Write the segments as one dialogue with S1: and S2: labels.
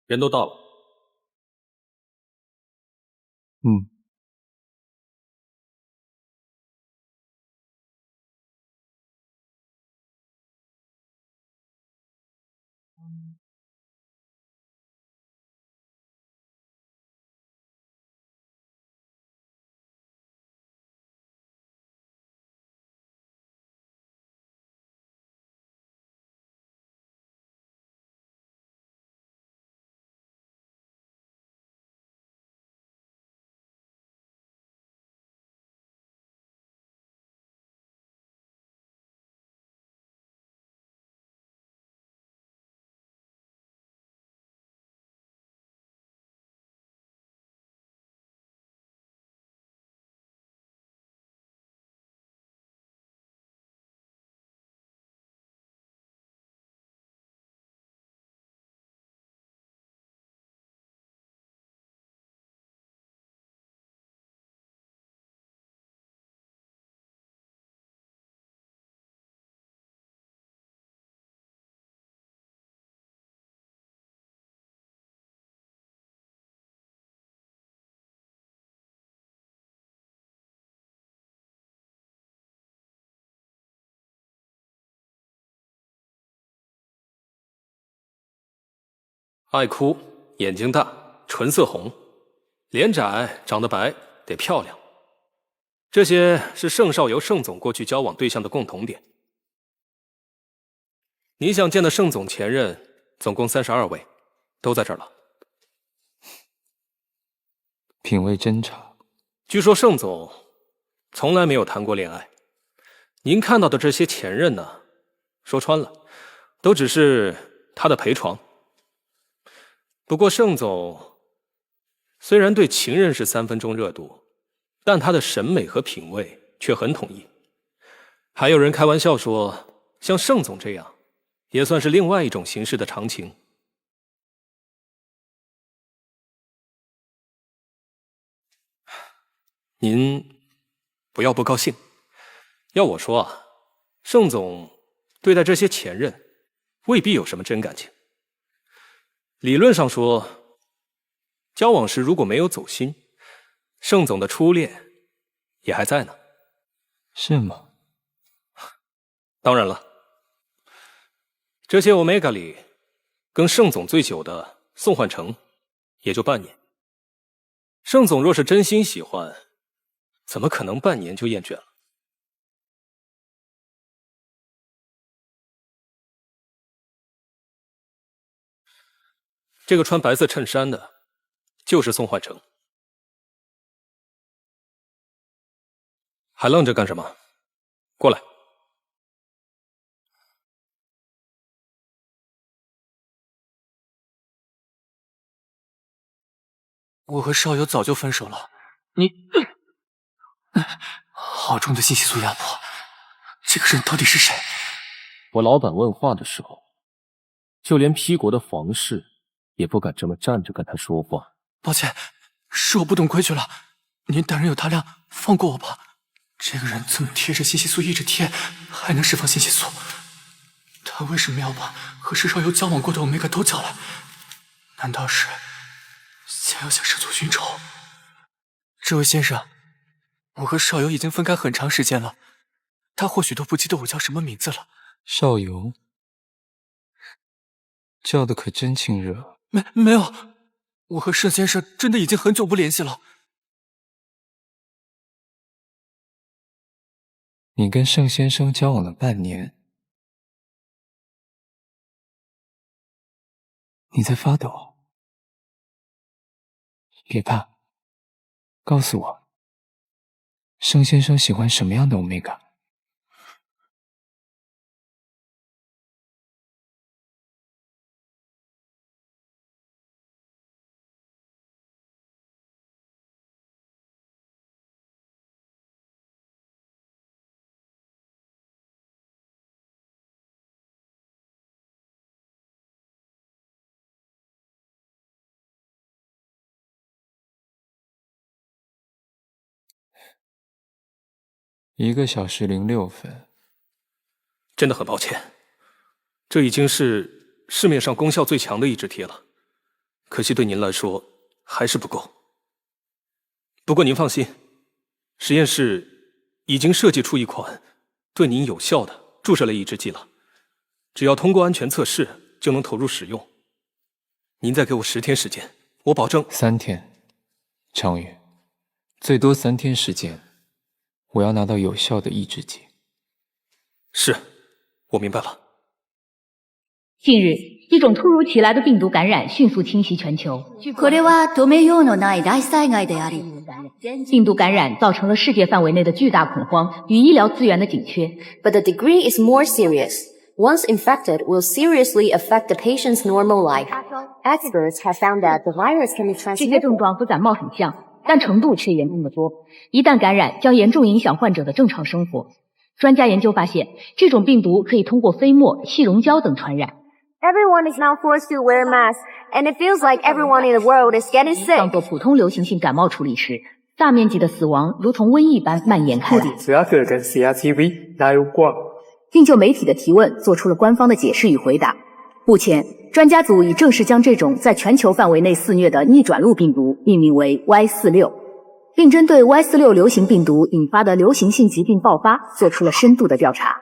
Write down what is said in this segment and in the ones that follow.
S1: 人都到了。
S2: 嗯。
S1: 爱哭，眼睛大，唇色红，脸窄，长得白，得漂亮。这些是盛少由盛总过去交往对象的共同点。你想见的盛总前任总共32位，都在这儿了。
S2: 品味真差。
S1: 据说盛总从来没有谈过恋爱，您看到的这些前任呢，说穿了，都只是他的陪床。不过盛总虽然对情人是3分钟热度，但他的审美和品味却很统一。还有人开玩笑说，像盛总这样，也算是另外一种形式的长情。您不要不高兴。要我说啊，盛总对待这些前任未必有什么真感情。理论上说，交往时如果没有走心，盛总的初恋也还在呢。
S2: 是吗？
S1: 当然了，这些 Omega 里跟盛总最久的宋焕成也就半年。盛总若是真心喜欢，怎么可能半年就厌倦了？这个穿白色衬衫的，就是宋焕成。还愣着干什么？过来。
S3: 我和少游早就分手了，你好重的信息素压迫，这个人到底是谁？
S4: 我老板问话的时候，就连 P 国的皇室也不敢这么站着跟他说话。
S3: 抱歉，是我不懂规矩了，您大人有大量，放过我吧。这个人怎么贴着信息素一直贴，还能释放信息素？他为什么要把和石少游交往过的Omega都叫来？难道是想要向圣祖寻仇？这位先生，我和少游已经分开很长时间了，他或许都不记得我叫什么名字了。
S2: 少游，叫的可真亲热。
S3: 没有，我和盛先生真的已经很久不联系了。
S2: 你跟盛先生交往了半年，你在发抖？别怕，告诉我，盛先生喜欢什么样的 Omega？1个小时06分。
S1: 真的很抱歉，这已经是市面上功效最强的抑制贴了。可惜对您来说还是不够。不过您放心，实验室已经设计出一款对您有效的注射类抑制剂了，只要通过安全测试就能投入使用。您再给我10天时间，我保证。
S2: 3天，常宇，最多3天时间，我要拿到有效的抑制剂。
S1: 是，我明白了。
S5: 近日，一种突如其来的病毒感染迅速侵袭全球。
S6: これは止めようのない大災害であり。
S5: 病毒感染造成了世界范围内的巨大恐慌与医疗资源的紧缺。
S7: But the degree is more serious. Once infected, will seriously affect the patient's normal life. Experts have found that the virus can be
S5: 这些
S7: transmitted.
S5: 症状和感冒很像，但程度却严重得多。一旦感染，将严重影响患者的正常生活。专家研究发现，这种病毒可以通过飞沫、气溶胶等传染。
S7: Everyone is now forced to wear masks, and it feels like everyone in the world is getting
S5: 当
S7: sick.
S5: 做普通流行性感冒处理时，大面积的死亡如同瘟疫般蔓延开来。
S8: 主要是跟 CRTV 哪有关？
S5: 并就媒体的提问做出了官方的解释与回答。目前，专家组已正式将这种在全球范围内肆虐的逆转录病毒命名为 Y46， 并针对 Y46 流行病毒引发的流行性疾病爆发做出了深度的调查。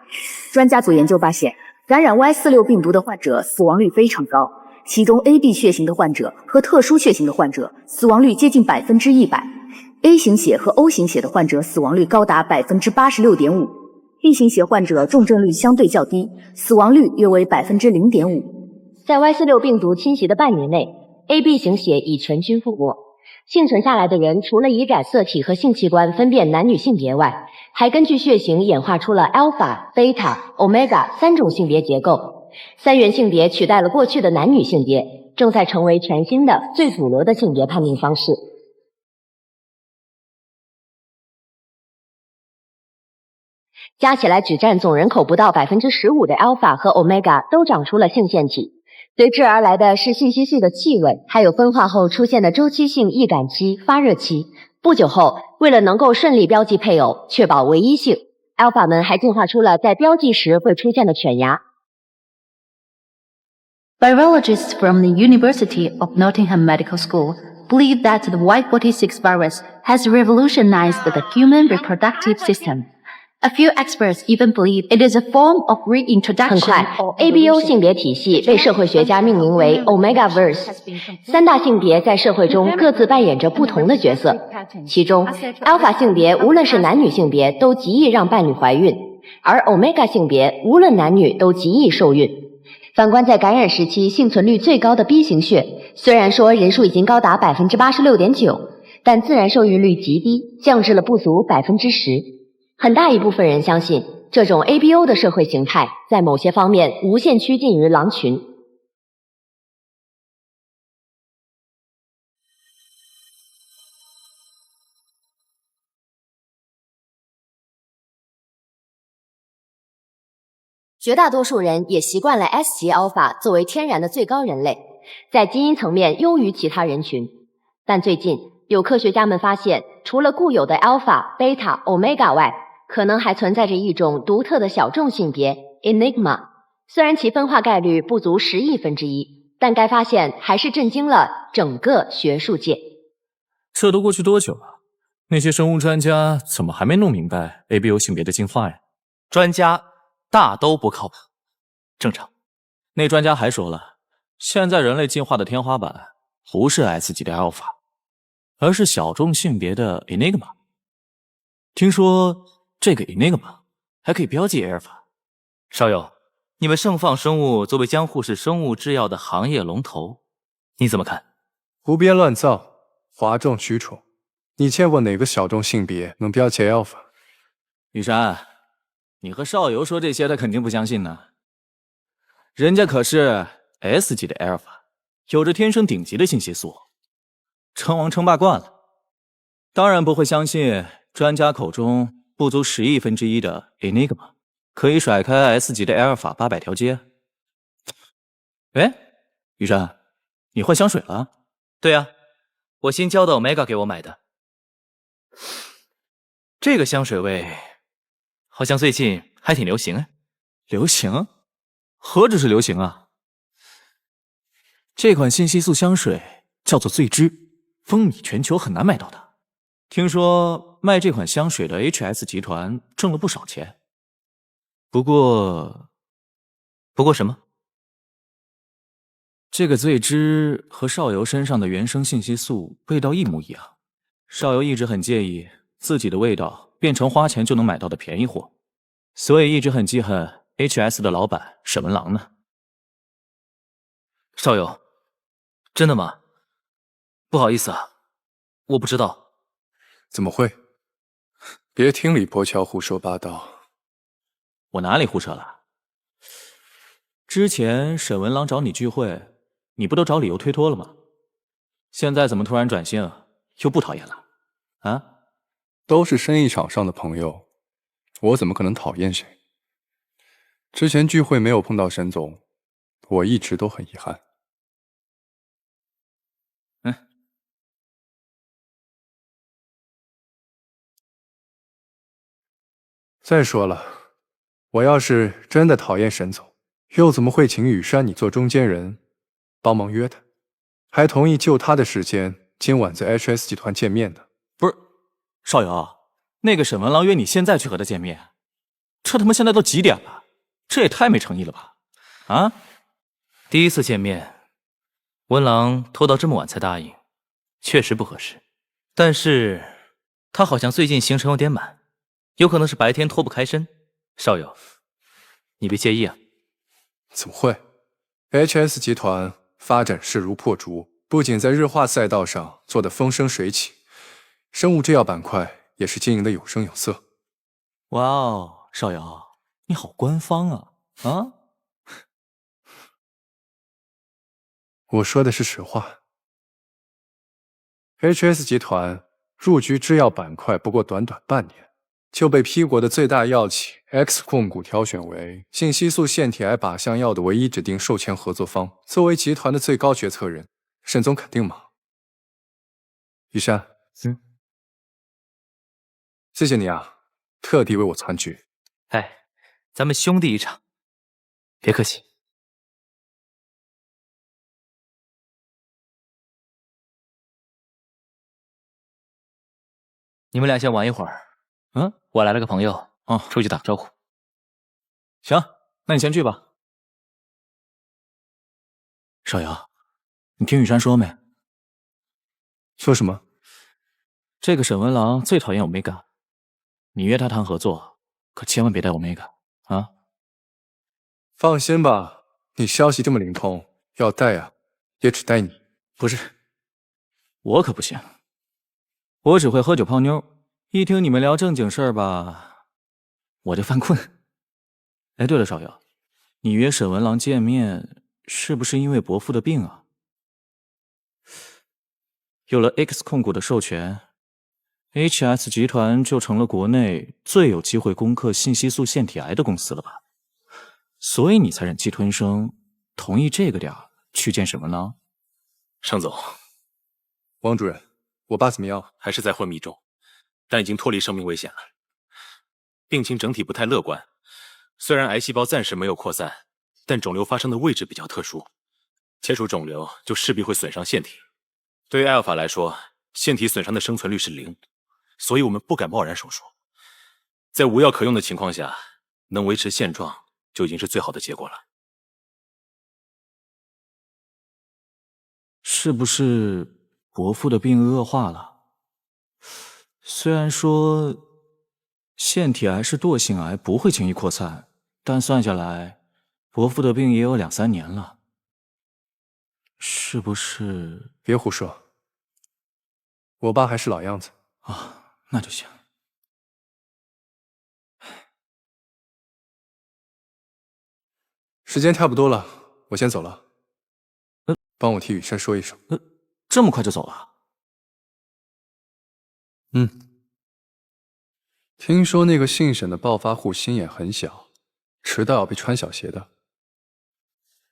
S5: 专家组研究发现，感染 Y46 病毒的患者死亡率非常高，其中 AB 血型的患者和特殊血型的患者死亡率接近100%，A 型血和 O 型血的患者死亡率高达86.5%，B 型血患者重症率相对较低，死亡率约为0.5%。
S7: 在 Y46 病毒侵袭的半年内 ，AB 型血已全军覆没。幸存下来的人，除了以染色体和性器官分辨男女性别外，还根据血型演化出了 alpha、beta、omega 3种性别结构。3元性别取代了过去的男女性别，正在成为全新的最主流的性别判定方式。加起来只占总人口不到15%的 alpha 和 omega 都长出了性腺体。随之而来的是信息素的气味，还有分化后出现的周期性易感期、发热期。不久后，为了能够顺利标记配偶，确保唯一性 ，alpha 们还进化出了在标记时会出现的犬牙。
S9: Virologists from the University of Nottingham Medical School believe that the Y46 virus has revolutionized the human reproductive system.A few experts even believe it is a form of
S7: 很
S9: reintroduction
S7: 快
S9: or
S7: ，ABO 性别体系被社会学家命名为 Omegaverse。3大性别在社会中各自扮演着不同的角色，其中 Alpha 性别无论是男女性别都极易让伴侣怀孕，而 Omega 性别无论男女都极易受孕。反观在感染时期幸存率最高的 B 型血，虽然说人数已经高达86.9%，但自然受孕率极低，降至了不足10%。很大一部分人相信，这种 ABO 的社会形态在某些方面无限趋近于狼群。绝大多数人也习惯了 S 级 alpha 作为天然的最高人类，在基因层面优于其他人群。但最近，有科学家们发现，除了固有的 alpha、beta、omega 外，可能还存在着一种独特的小众性别 Enigma， 虽然其分化概率不足10亿分之一，但该发现还是震惊了整个学术界。
S4: 这都过去多久了？那些生物专家怎么还没弄明白 ABO 性别的进化呀？
S10: 专家大都不靠谱，正常。
S4: 那专家还说了，现在人类进化的天花板不是 S 级的 Alpha， 而是小众性别的 Enigma。听说这个 Enigma 还可以标记 Alpha。
S10: 少友，你们盛放生物作为江户市生物制药的行业龙头，你怎么看？
S8: 胡编乱造，哗众取宠。你见过哪个小众性别能标记 Alpha？
S10: 雨山，你和少游说这些，他肯定不相信呢。人家可是 S 级的 Alpha， 有着天生顶级的信息素，称王称霸惯了，当然不会相信专家口中不足10亿分之一的 Enigma 可以甩开 S 级的 Alpha 800条街。哎，雨山，你换香水了？对啊，我新交的 Omega 给我买的。这个香水味好像最近还挺流行哎。流行？何止是流行啊！这款信息素香水
S4: 叫做醉之，风靡全球，很难买到的。听说卖这款香水的 HS 集团挣了不少钱。不过
S2: 什么？
S4: 这个醉之和少游身上的原生信息素味道一模一样，少游一直很介意自己的味道变成花钱就能买到的便宜货，所以一直很记恨 HS 的老板沈文郎呢。
S2: 少游，真的吗？不好意思啊，我不知道。
S8: 怎么会？别听李伯桥胡说八道。
S4: 我哪里胡说了？之前沈文郎找你聚会，你不都找理由推脱了吗？现在怎么突然转性，又不讨厌了？啊？
S8: 都是生意场上的朋友，我怎么可能讨厌谁？之前聚会没有碰到沈总，我一直都很遗憾。再说了，我要是真的讨厌沈总，又怎么会请雨山你做中间人，帮忙约他，还同意就他的时间今晚在 HS 集团见面的？
S4: 不是，少游，那个沈文郎约你现在去和他见面，这他妈现在都几点了？这也太没诚意了吧！啊？
S2: 第一次见面，文郎拖到这么晚才答应，确实不合适。但是他好像最近行程有点满，有可能是白天脱不开身。少友，你别介意啊。
S8: 怎么会 ？HS 集团发展势如破竹，不仅在日化赛道上做得风生水起，生物制药板块也是经营的有声有色。
S4: 哇哦，少游，你好官方啊！啊？
S8: 我说的是实话。HS 集团入局制药板块不过短短半年，就被 P 国的最大药企 X 控股挑选为信息素腺体癌靶向药的唯一指定授权合作方。作为集团的最高决策人，沈总肯定忙。雨山，谢谢你啊，特地为我攒局。
S2: 哎，咱们兄弟一场，别客气。你们俩先玩一会儿。我来了个朋友，出去打个招呼。
S4: 行，那你先去吧。少游，你听雨山说没？
S8: 说什么？
S4: 这个沈文郎最讨厌Omega，你约他谈合作，可千万别带Omega啊！
S8: 放心吧，你消息这么灵通，要带啊，也只带你。
S4: 不是，我可不行，我只会喝酒泡妞。一听你们聊正经事儿吧，我就犯困。哎，对了，少游，你约沈文郎见面是不是因为伯父的病啊？有了 X 控股的授权 ，HS 集团就成了国内最有机会攻克信息素腺体癌的公司了吧？所以你才忍气吞声，同意这个点儿去见沈文郎。
S1: 盛总，
S8: 王主任，我爸怎么样？
S1: 还是在昏迷中，但已经脱离生命危险了。病情整体不太乐观，虽然癌细胞暂时没有扩散，但肿瘤发生的位置比较特殊，切除肿瘤就势必会损伤腺体。对于 Alpha 来说，腺体损伤的生存率是0，所以我们不敢贸然手术。在无药可用的情况下，能维持现状就已经是最好的结果了。
S4: 是不是伯父的病恶化了？虽然说腺体癌是惰性癌，不会轻易扩散，但算下来，伯父的病也有2、3年了。是不是？
S8: 别胡说，我爸还是老样子
S4: 啊，那就行。
S8: 时间差不多了，我先走了。帮我替雨山说一声。
S4: 这么快就走了？
S8: 听说那个姓沈的暴发户心眼很小，迟到要被穿小鞋的。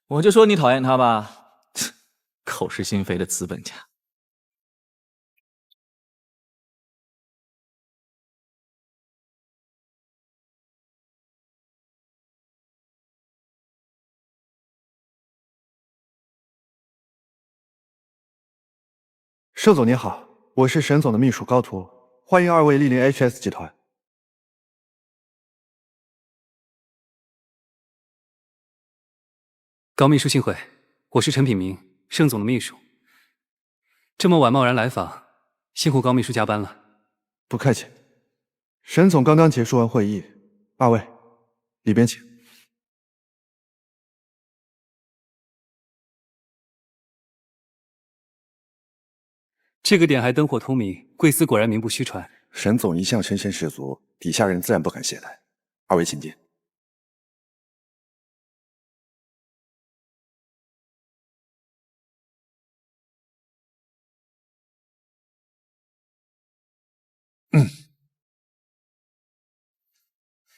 S4: 我就说你讨厌他吧，口是心非的资本家。
S11: 盛总您好，我是沈总的秘书高图，欢迎二位莅临 HS 集团。
S12: 高秘书幸会，我是陈品明，盛总的秘书。这么晚贸然来访，辛苦高秘书加班了。
S11: 不客气。沈总刚刚结束完会议，二位里边请。
S12: 这个点还灯火通明，贵司果然名不虚传。
S11: 沈总一向身先士卒，底下人自然不敢懈怠。二位请进。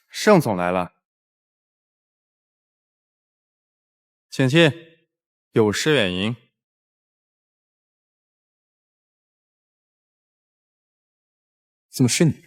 S13: 盛总来了，请进，有失远迎。
S8: 怎么是你？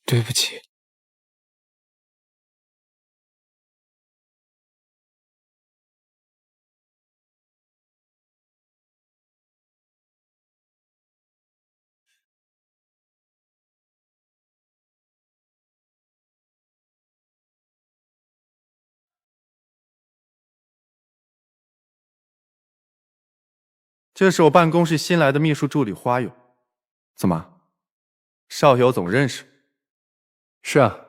S3: 对不起。
S13: 这是我办公室新来的秘书助理花勇。怎么，邵尤总认识？
S8: 是啊，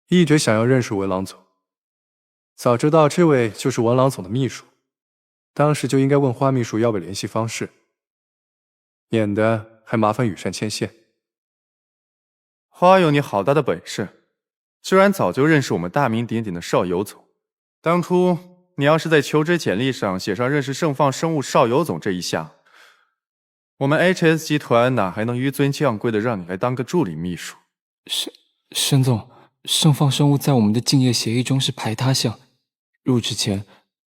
S8: 一直想要认识文郎总。早知道这位就是文郎总的秘书，当时就应该问花秘书要个联系方式，免得还麻烦羽扇牵线。
S13: 花勇，你好大的本事，居然早就认识我们大名鼎鼎的邵尤总。当初你要是在求职简历上写上认识盛放生物邵尤总这一项，我们 HS 集团哪还能纡尊降贵的让你来当个助理秘书？
S3: 沈总，盛放生物在我们的竞业协议中是排他项，入职前，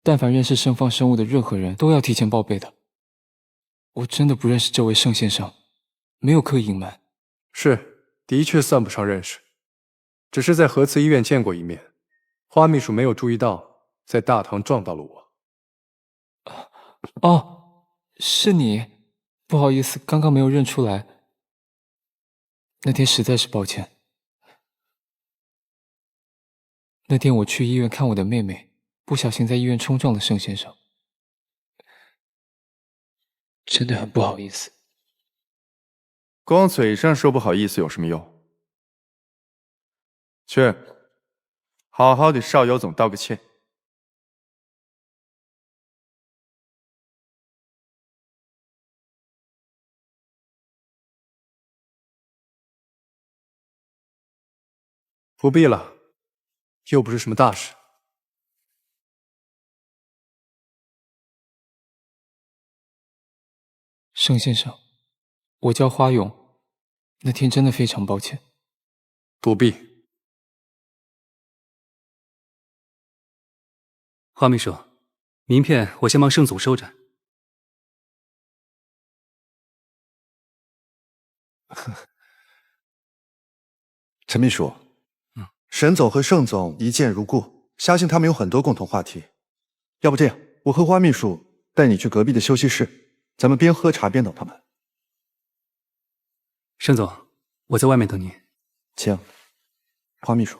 S3: 但凡认识盛放生物的任何人都要提前报备的。我真的不认识这位盛先生，没有刻意隐瞒。
S8: 是，的确算不上认识，只是在核磁医院见过一面。花秘书没有注意到，在大堂撞到了我。
S3: 哦，是你，不好意思，刚刚没有认出来。那天实在是抱歉。那天我去医院看我的妹妹，不小心在医院冲撞了盛先生，真的很不好意思。
S13: 光嘴上说不好意思有什么用？去，好好给邵尤总道个歉。
S8: 不必了，又不是什么大事。
S3: 盛先生，我叫花勇，那天真的非常抱歉。
S8: 不必。
S12: 花秘书，名片我先帮盛总收着。
S11: 陈秘书，沈总和盛总一见如故，相信他们有很多共同话题。要不这样，我和花秘书带你去隔壁的休息室，咱们边喝茶边等他们。
S12: 盛总，我在外面等您。
S11: 请，花秘书。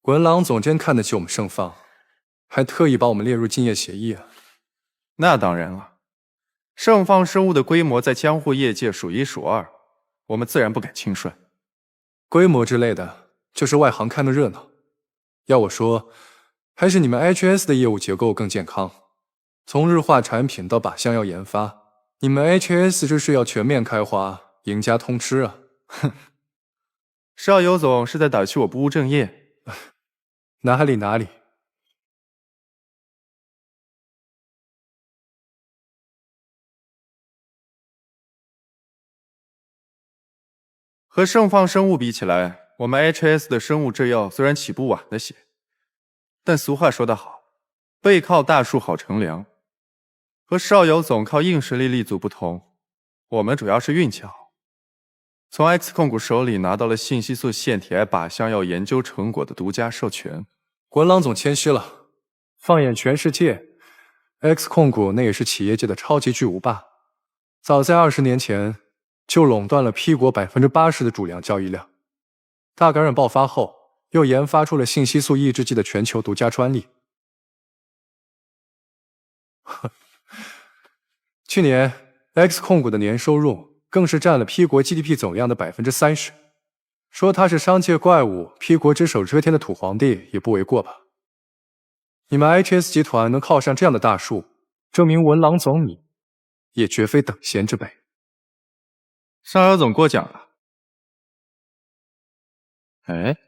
S8: 文郎总真看得起我们盛放，还特意把我们列入竞业协议啊。
S13: 那当然了，盛放生物的规模在江户业界数一数二，我们自然不敢轻率。
S8: 规模之类的，就是外行看的热闹。要我说，还是你们 HS 的业务结构更健康。从日化产品到靶向药研发，你们 HS 这是要全面开花，赢家通吃啊！
S13: 哼，邵尤总是在打趣我不务正业。
S8: 哪里哪里。
S13: 和盛放生物比起来，我们 HS 的生物制药虽然起步晚了些，但俗话说得好，背靠大树好乘凉。和邵尤总靠硬实力立足不同，我们主要是运气好，从 X 控股手里拿到了信息素腺体癌靶向药研究成果的独家授权。
S8: 文郎总谦虚了，放眼全世界 ，X 控股那也是企业界的超级巨无霸，早在20年前就垄断了 P 国80%的主粮交易量。大感染爆发后，又研发出了信息素抑制剂的全球独家专利。去年 X 控股的年收入更是占了 P 国 GDP 总量的30%，说他是商界怪物 ，P 国只手遮天的土皇帝也不为过吧？你们 HS 集团能靠上这样的大树，证明文郎总你也绝非等闲之辈。
S13: 邵尤总过奖了。哎，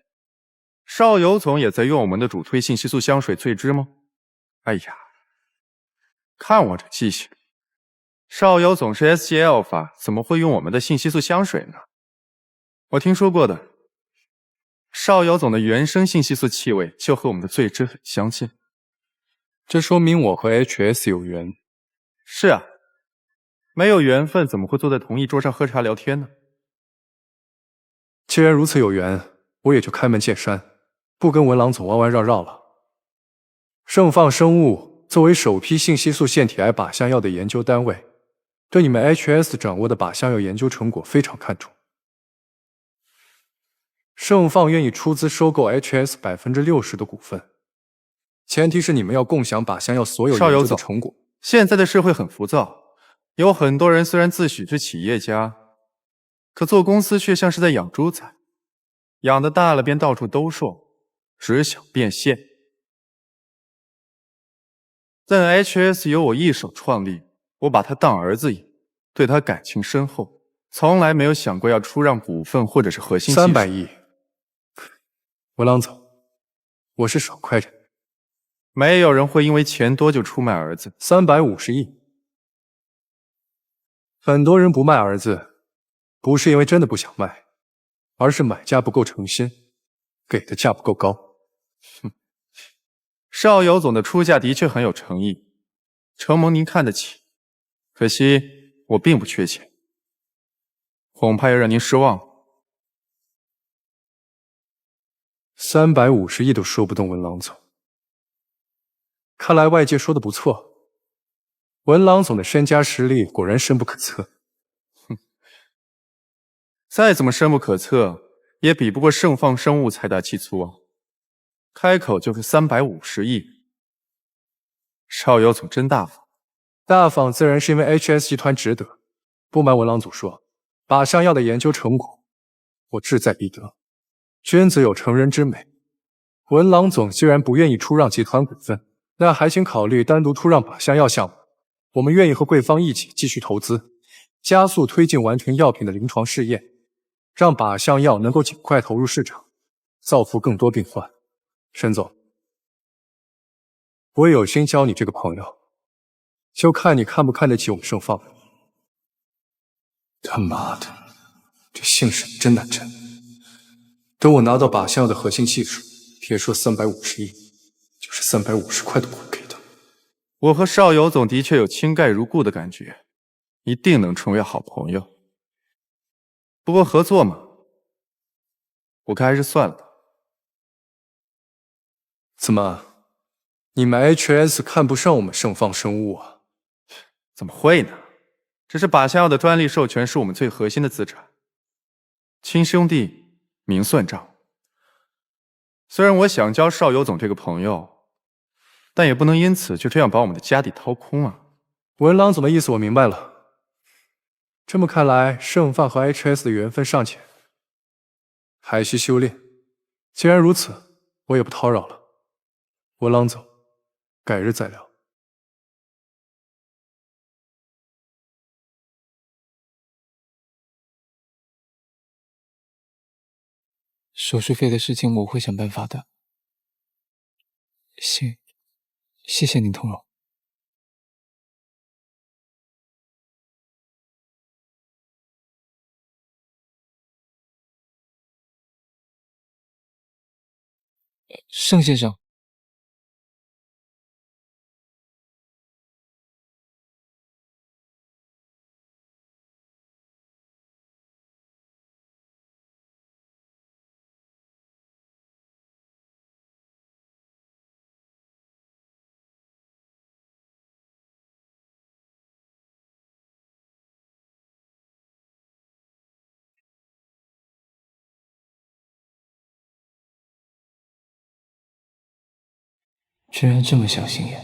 S13: 邵尤总也在用我们的主推信息素香水萃汁吗？哎呀，看我这记性，邵尤总是 SG Alpha， 怎么会用我们的信息素香水呢？我听说过的，邵尤总的原生信息素气味就和我们的萃汁很相近。
S8: 这说明我和 HS 有缘。
S13: 是啊，没有缘分怎么会坐在同一桌上喝茶聊天呢？
S8: 既然如此有缘，我也就开门见山，不跟文郎总弯弯绕绕了。盛放生物作为首批信息素腺体癌靶向药的研究单位，对你们 HS 掌握的靶向药研究成果非常看重。盛放愿意出资收购 HS 60%的股份，前提是你们要共享靶向药所有研究的成果。
S13: 现在的社会很浮躁，有很多人虽然自诩是企业家，可做公司却像是在养猪仔，养得大了便到处兜售，只想变现。但 HS 由我一手创立，我把他当儿子养，对他感情深厚，从来没有想过要出让股份或者是核心技术。
S8: 300亿，文郎总，我是少快人。
S13: 没有人会因为钱多就出卖儿子。
S8: 350亿，很多人不卖儿子，不是因为真的不想卖，而是买家不够诚心，给的价不够高。
S13: 哼，邵尤总的出价的确很有诚意，承蒙您看得起，可惜我并不缺钱，恐怕要让您失望了。
S8: 350亿都说不动文郎总，看来外界说的不错，文郎总的身家实力果然深不可测。
S13: 哼，再怎么深不可测，也比不过盛放生物财大气粗啊！开口就是350亿，邵尤总真大方。
S8: 大方自然是因为 HS 集团值得。不瞒文郎总说，靶向药的研究成果，我志在必得。君子有成人之美，文郎总既然不愿意出让集团股份，那还请考虑单独出让靶向药项目。我们愿意和贵方一起继续投资，加速推进完成药品的临床试验，让靶向药能够尽快投入市场，造福更多病患。沈总，我有心交你这个朋友，就看你看不看得起我们盛放。他妈的，这姓沈真难缠。等我拿到靶向药的核心技术，别说350亿，就是350块都不会给的。
S13: 我和邵尤总的确有亲盖如故的感觉，一定能成为好朋友。不过合作嘛，我看还是算了吧。
S8: 怎么，你们 HS 看不上我们盛放生物啊？
S13: 怎么会呢？这是靶向药的专利授权，是我们最核心的资产。亲兄弟明算账。虽然我想交邵尤总这个朋友，但也不能因此就这样把我们的家底掏空啊。
S8: 文郎总的意思我明白了。这么看来，盛放和 HS 的缘分尚浅，还需修炼。既然如此，我也不叨扰了。我郎走，改日再聊。
S3: 手术费的事情我会想办法的。谢谢您，童荣。盛先生，居然这么小心眼，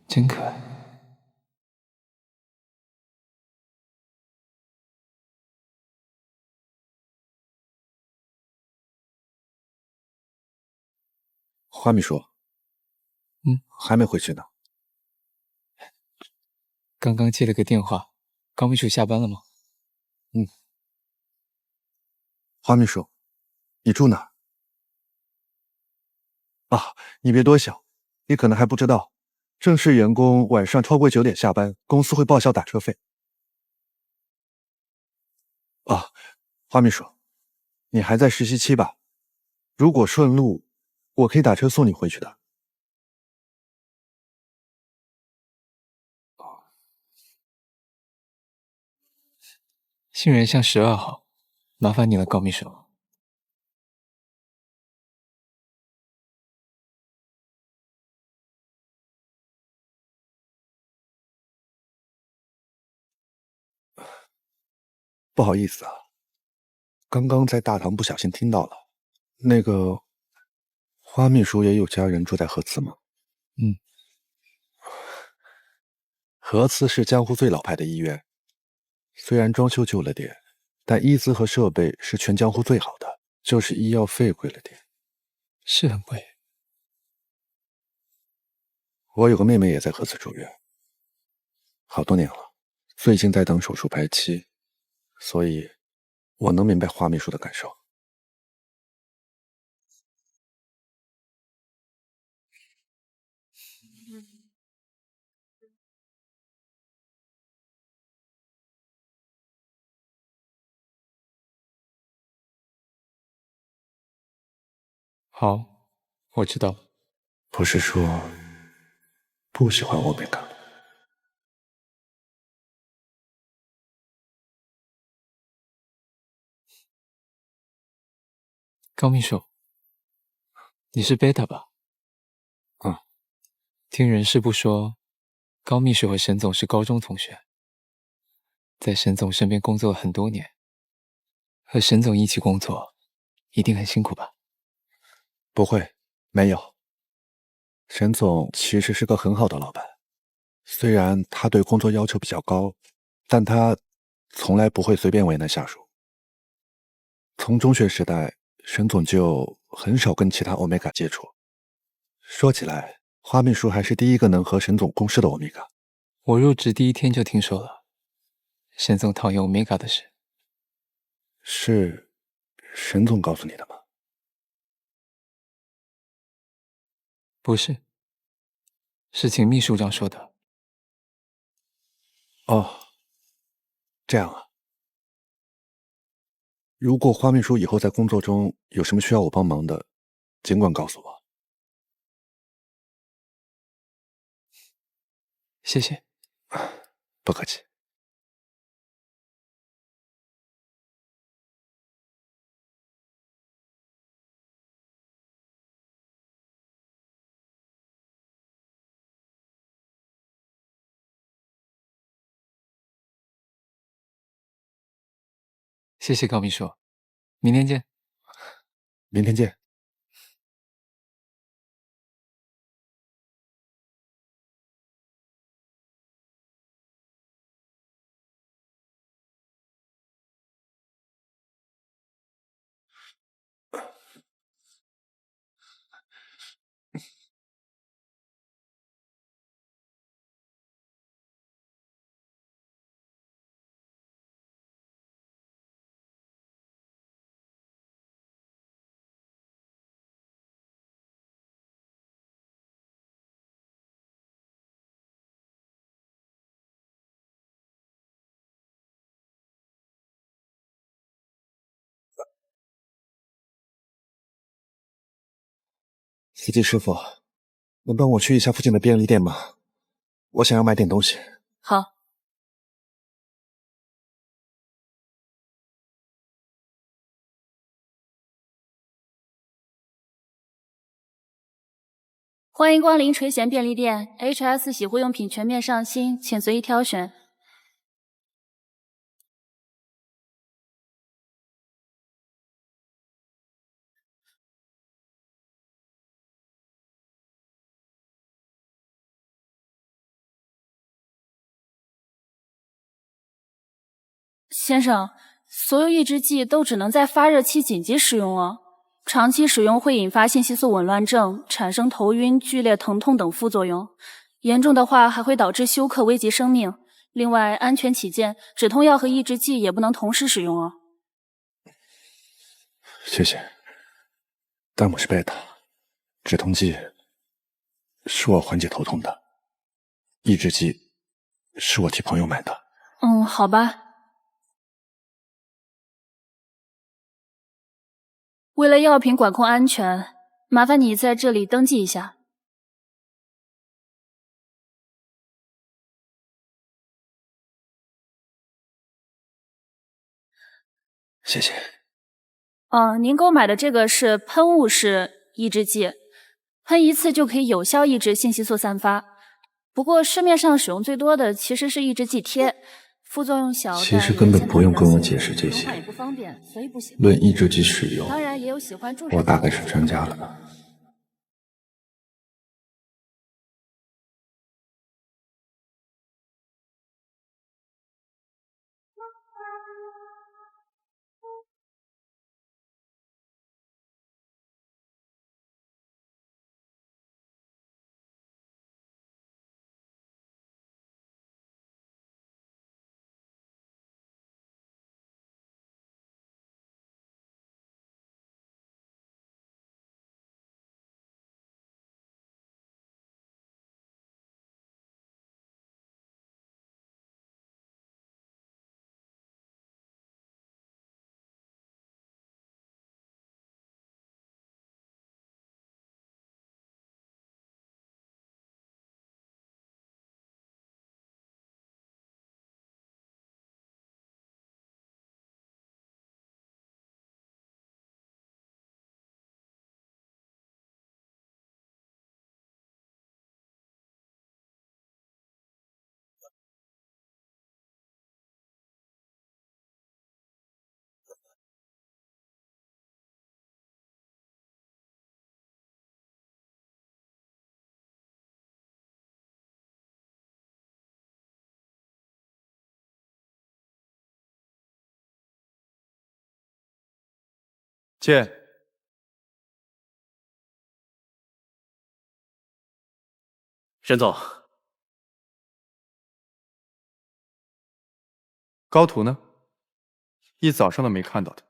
S3: 真可爱。
S11: 花秘书，还没回去呢。
S3: 刚刚接了个电话，高秘书下班了吗？
S11: 花秘书，你住哪儿？啊，你别多想，你可能还不知道，正式员工晚上超过9点下班，公司会报销打车费。啊，花秘书，你还在实习期吧？如果顺路，我可以打车送你回去的。
S3: 杏仁巷12号，麻烦你了，高秘书。
S11: 不好意思啊，刚刚在大堂不小心听到了。那个，花秘书也有家人住在核磁吗？核磁是江湖最老派的医院，虽然装修旧了点，但医资和设备是全江湖最好的，就是医药费贵了点。
S3: 是很贵。
S11: 我有个妹妹也在核磁住院，好多年了，最近在等手术排期，所以我能明白花秘书的感受。
S3: 好，我知道了。
S11: 不是说不喜欢欧米伽？
S3: 高秘书，你是贝塔吧？听人事部说，高秘书和沈总是高中同学，在沈总身边工作了很多年，和沈总一起工作，一定很辛苦吧？
S11: 不会，没有。沈总其实是个很好的老板，虽然他对工作要求比较高，但他从来不会随便为难下属。从中学时代，沈总就很少跟其他欧米伽接触。说起来，花秘书还是第一个能和沈总共事的欧米伽。
S3: 我入职第1天就听说了沈总讨厌欧米伽的事。
S11: 是沈总告诉你的吗？
S3: 不是，是请秘书长说的。
S11: 哦，这样啊。如果花秘书以后在工作中有什么需要我帮忙的，尽管告诉我。
S3: 谢谢。
S11: 不客气。
S3: 谢谢高秘书，明天见。
S11: 明天见。司机师傅，能帮我去一下附近的便利店吗？我想要买点东西。
S5: 好。欢迎光临垂涎便利店 ，HS 洗护用品全面上新，请随意挑选。先生，所有抑制剂都只能在发热期紧急使用哦，长期使用会引发信息素紊乱症，产生头晕、剧烈疼痛等副作用，严重的话还会导致休克，危及生命。另外，安全起见，止痛药和抑制剂也不能同时使用哦。
S11: 谢谢。但我是贝塔，止痛剂是我缓解头痛的，抑制剂是我替朋友买的。
S5: 好吧。为了药品管控安全，麻烦你在这里登记一下。
S11: 谢谢。
S5: 您购买的这个是喷雾式抑制剂，喷一次就可以有效抑制信息素散发。不过市面上使用最多的其实是抑制剂贴，副作用小。
S11: 其实根本不用跟我解释这些。论抑制剂使用，
S5: 当然也有喜欢注
S11: 我大概是专家了。
S13: 见。
S1: 沈总，
S13: 高图呢？一早上都没看到的。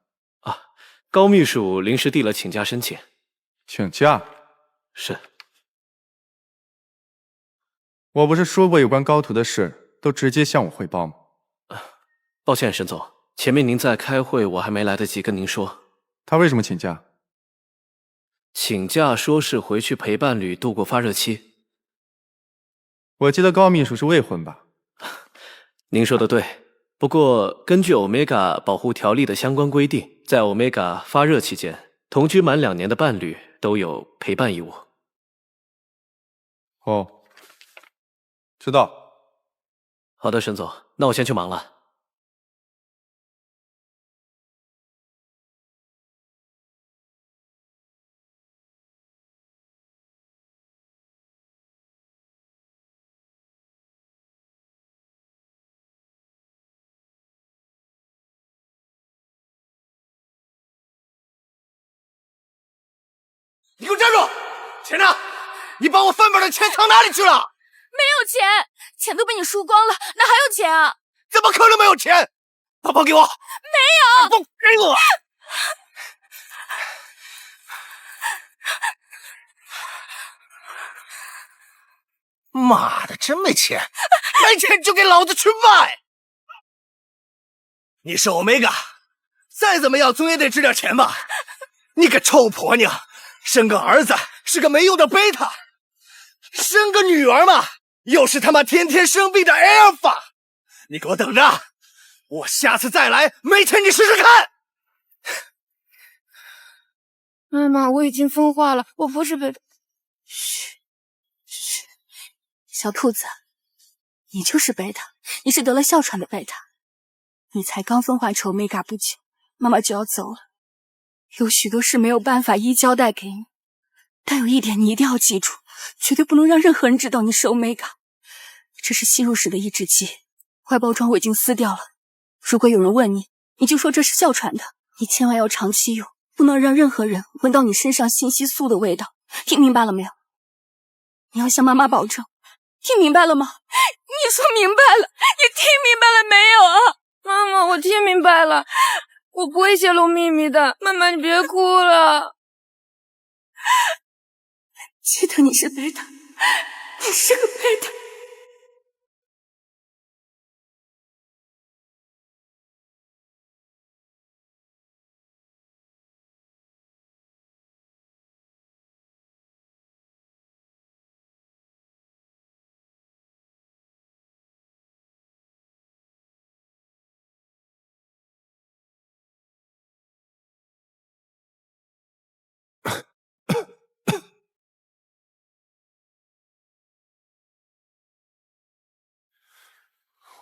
S1: 高秘书临时递了请假申请。
S13: 请假？
S1: 是。
S13: 我不是说过有关高图的事都直接向我汇报吗？
S1: 抱歉，沈总，前面您在开会，我还没来得及跟您说。
S13: 他为什么请假？
S1: 请假说是回去陪伴侣度过发热期。
S13: 我记得高秘书是未婚吧？
S1: 您说的对，不过根据 Omega 保护条例的相关规定，在 Omega 发热期间，同居满2年的伴侣都有陪伴义务。
S13: 哦，知道。
S1: 好的，沈总，那我先去忙了。
S14: 你给我站住！钱呢？你把我饭本的钱藏哪里去了？
S5: 没有钱，钱都被你输光了，哪还有钱啊？
S14: 怎么可能没有钱？把包给我！
S5: 没有！
S14: 包给我！妈的，真没钱！没钱就给老子去卖！你是 Omega， 再怎么样总也得值点钱吧？你个臭婆娘，生个儿子是个没用的贝塔，生个女儿嘛，又是他妈天天生病的 Alpha。你给我等着，我下次再来，没钱你试试看。
S15: 妈妈，我已经分化了，我不是贝塔。嘘，小兔子，你就是贝塔，你是得了哮喘的贝塔。你才刚分化成 Omega 不久，妈妈就要走了，有许多事没有办法一一交代给你。但有一点你一定要记住，绝对不能让任何人知道你是 Omega。这是吸入时的抑制剂，外包装我已经撕掉了。如果有人问你，你就说这是哮喘的，你千万要长期用，不能让任何人闻到你身上信息素的味道，听明白了没有？你要向妈妈保证，听明白了吗？你说明白了，你听明白了没有啊？妈妈，我听明白了，我不会泄露秘密的。妈妈，你别哭了。记得你是贝塔，你是个贝塔。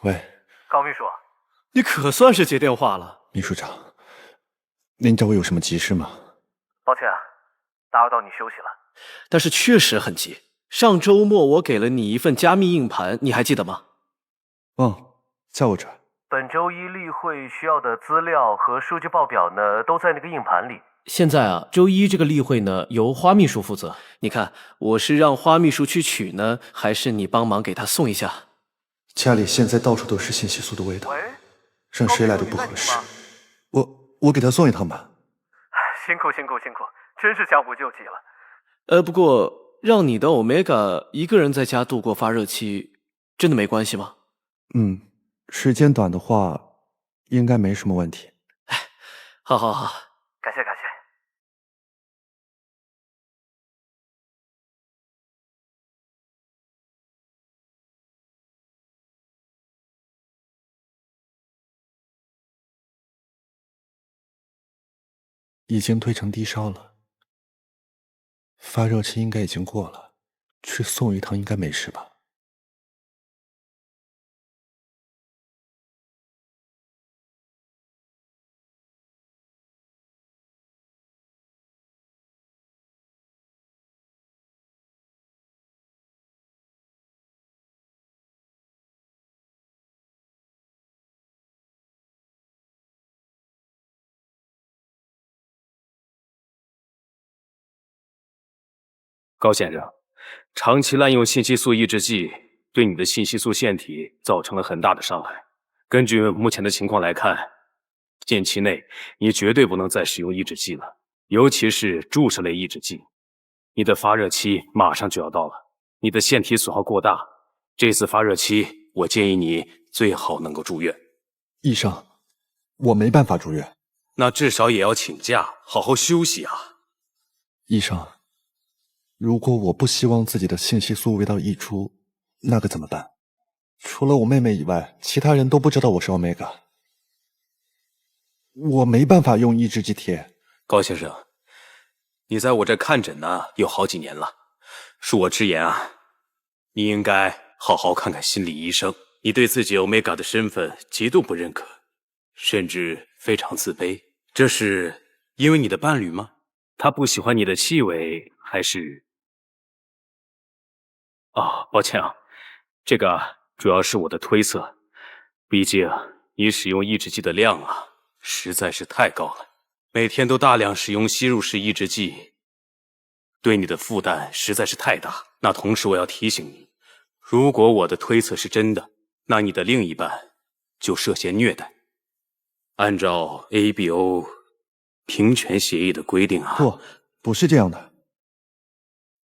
S11: 喂，
S1: 高秘书，你可算是接电话了。
S11: 秘书长，您找我有什么急事吗？
S1: 抱歉啊，打扰到你休息了。但是确实很急。上周末我给了你一份加密硬盘，你还记得吗？
S11: 在我这儿。
S1: 本周一例会需要的资料和数据报表呢，都在那个硬盘里。现在啊，周一这个例会呢，由花秘书负责。你看，我是让花秘书去取呢，还是你帮忙给他送一下？
S11: 家里现在到处都是信息素的味道，让谁来都不合适。我给他送一趟吧。
S1: 辛苦，真是江湖救急了。不过让你的 Omega 一个人在家度过发热期，真的没关系吗？
S11: 时间短的话，应该没什么问题。
S1: 好，感谢。
S11: 已经退成低烧了，发热期应该已经过了，去送一趟应该没事吧？
S1: 高先生，长期滥用信息素抑制剂，对你的信息素腺体造成了很大的伤害。根据目前的情况来看，近期内你绝对不能再使用抑制剂了，尤其是注射类抑制剂。你的发热期马上就要到了，你的腺体损耗过大，这次发热期我建议你最好能够住院。
S11: 医生，我没办法住院。
S1: 那至少也要请假，好好休息啊。
S11: 医生，如果我不希望自己的信息素味道溢出，那可怎么办？除了我妹妹以外，其他人都不知道我是 Omega。我没办法用抑制剂贴。
S1: 高先生，你在我这看诊呢有好几年了，恕我直言啊，你应该好好看看心理医生。你对自己 Omega 的身份极度不认可，甚至非常自卑，这是因为你的伴侣吗？他不喜欢你的气味，还是……抱歉啊，这个主要是我的推测，毕竟你使用抑制剂的量啊，实在是太高了，每天都大量使用吸入式抑制剂，对你的负担实在是太大。那同时我要提醒你，如果我的推测是真的，那你的另一半就涉嫌虐待。按照 ABO 平权协议的规定啊，
S11: 不是这样的。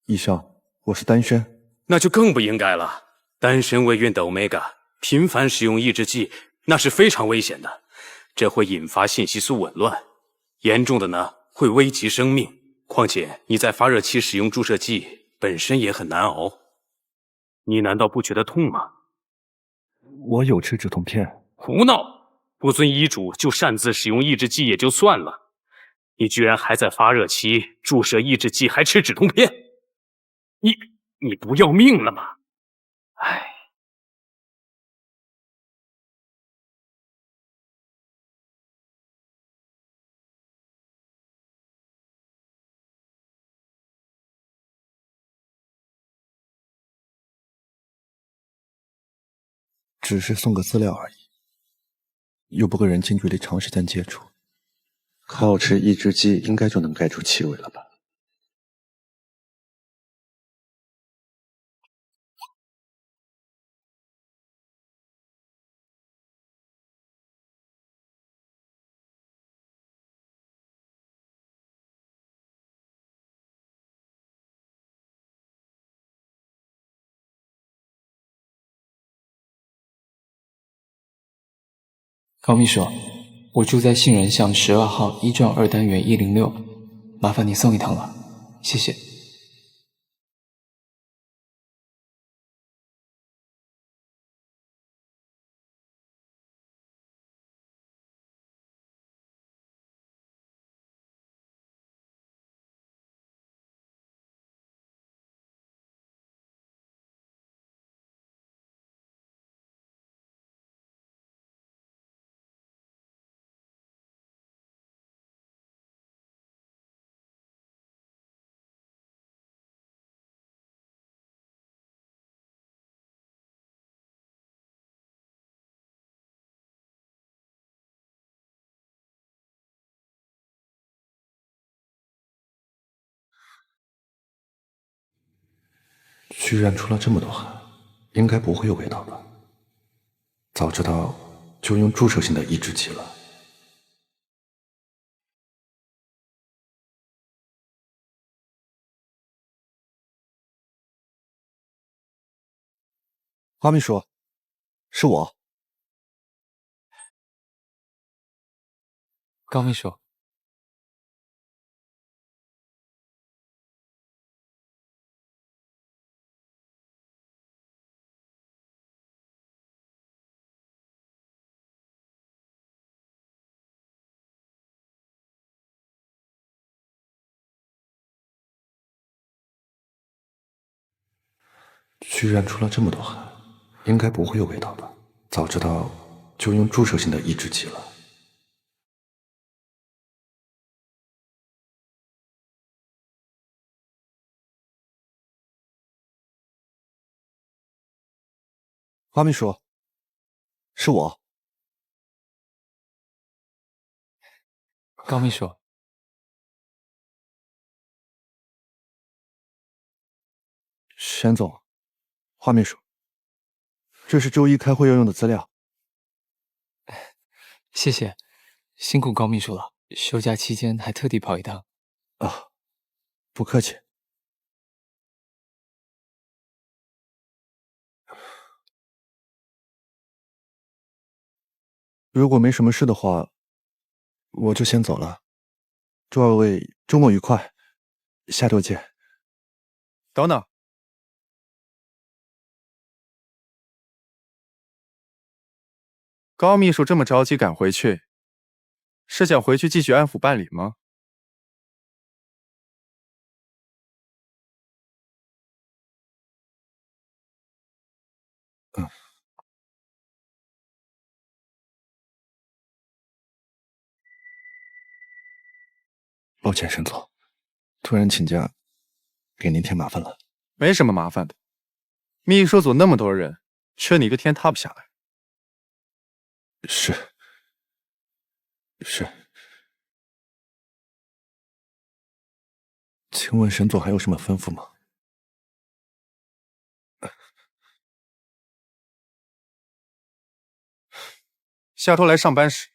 S11: 医生，我是单身。
S1: 那就更不应该了。单身未孕的 Omega 频繁使用抑制剂，那是非常危险的，这会引发信息素紊乱，严重的呢会危及生命。
S16: 况且你在发热期使用注射剂本身也很难熬，你难道不觉得痛吗？
S11: 我有吃止痛片。
S16: 胡闹！不遵医嘱就擅自使用抑制剂也就算了，你居然还在发热期注射抑制剂，还吃止痛片，你不要命了吗？唉。
S11: 只是送个资料而已，又不跟人近距离长时间接触，靠吃抑制剂应该就能盖住气味了吧？
S3: 高秘书，我住在杏仁巷12号1幢2单元106，麻烦你送一趟了，谢谢。
S11: 居然出了这么多汗，应该不会有味道吧？早知道就用注射性的抑制剂了。花秘书，是我。
S3: 高秘书，
S11: 居然出了这么多汗，应该不会有味道吧？早知道就用注射性的抑制剂了。花秘书，是我。
S3: 高秘书，
S11: 沈总，花秘书，这是周一开会要用的资料。
S3: 谢谢，辛苦高秘书了，休假期间还特地跑一趟。
S11: 啊，不客气。如果没什么事的话，我就先走了。祝二位周末愉快，下周见。
S13: 等等，高秘书这么着急赶回去，是想回去继续安抚办理吗？
S11: 嗯。抱歉，沈总，突然请假，给您添麻烦了。
S13: 没什么麻烦的，秘书组那么多人，缺你一个天塌不下来。
S11: 是。请问沈总还有什么吩咐吗？
S13: 下周来上班时，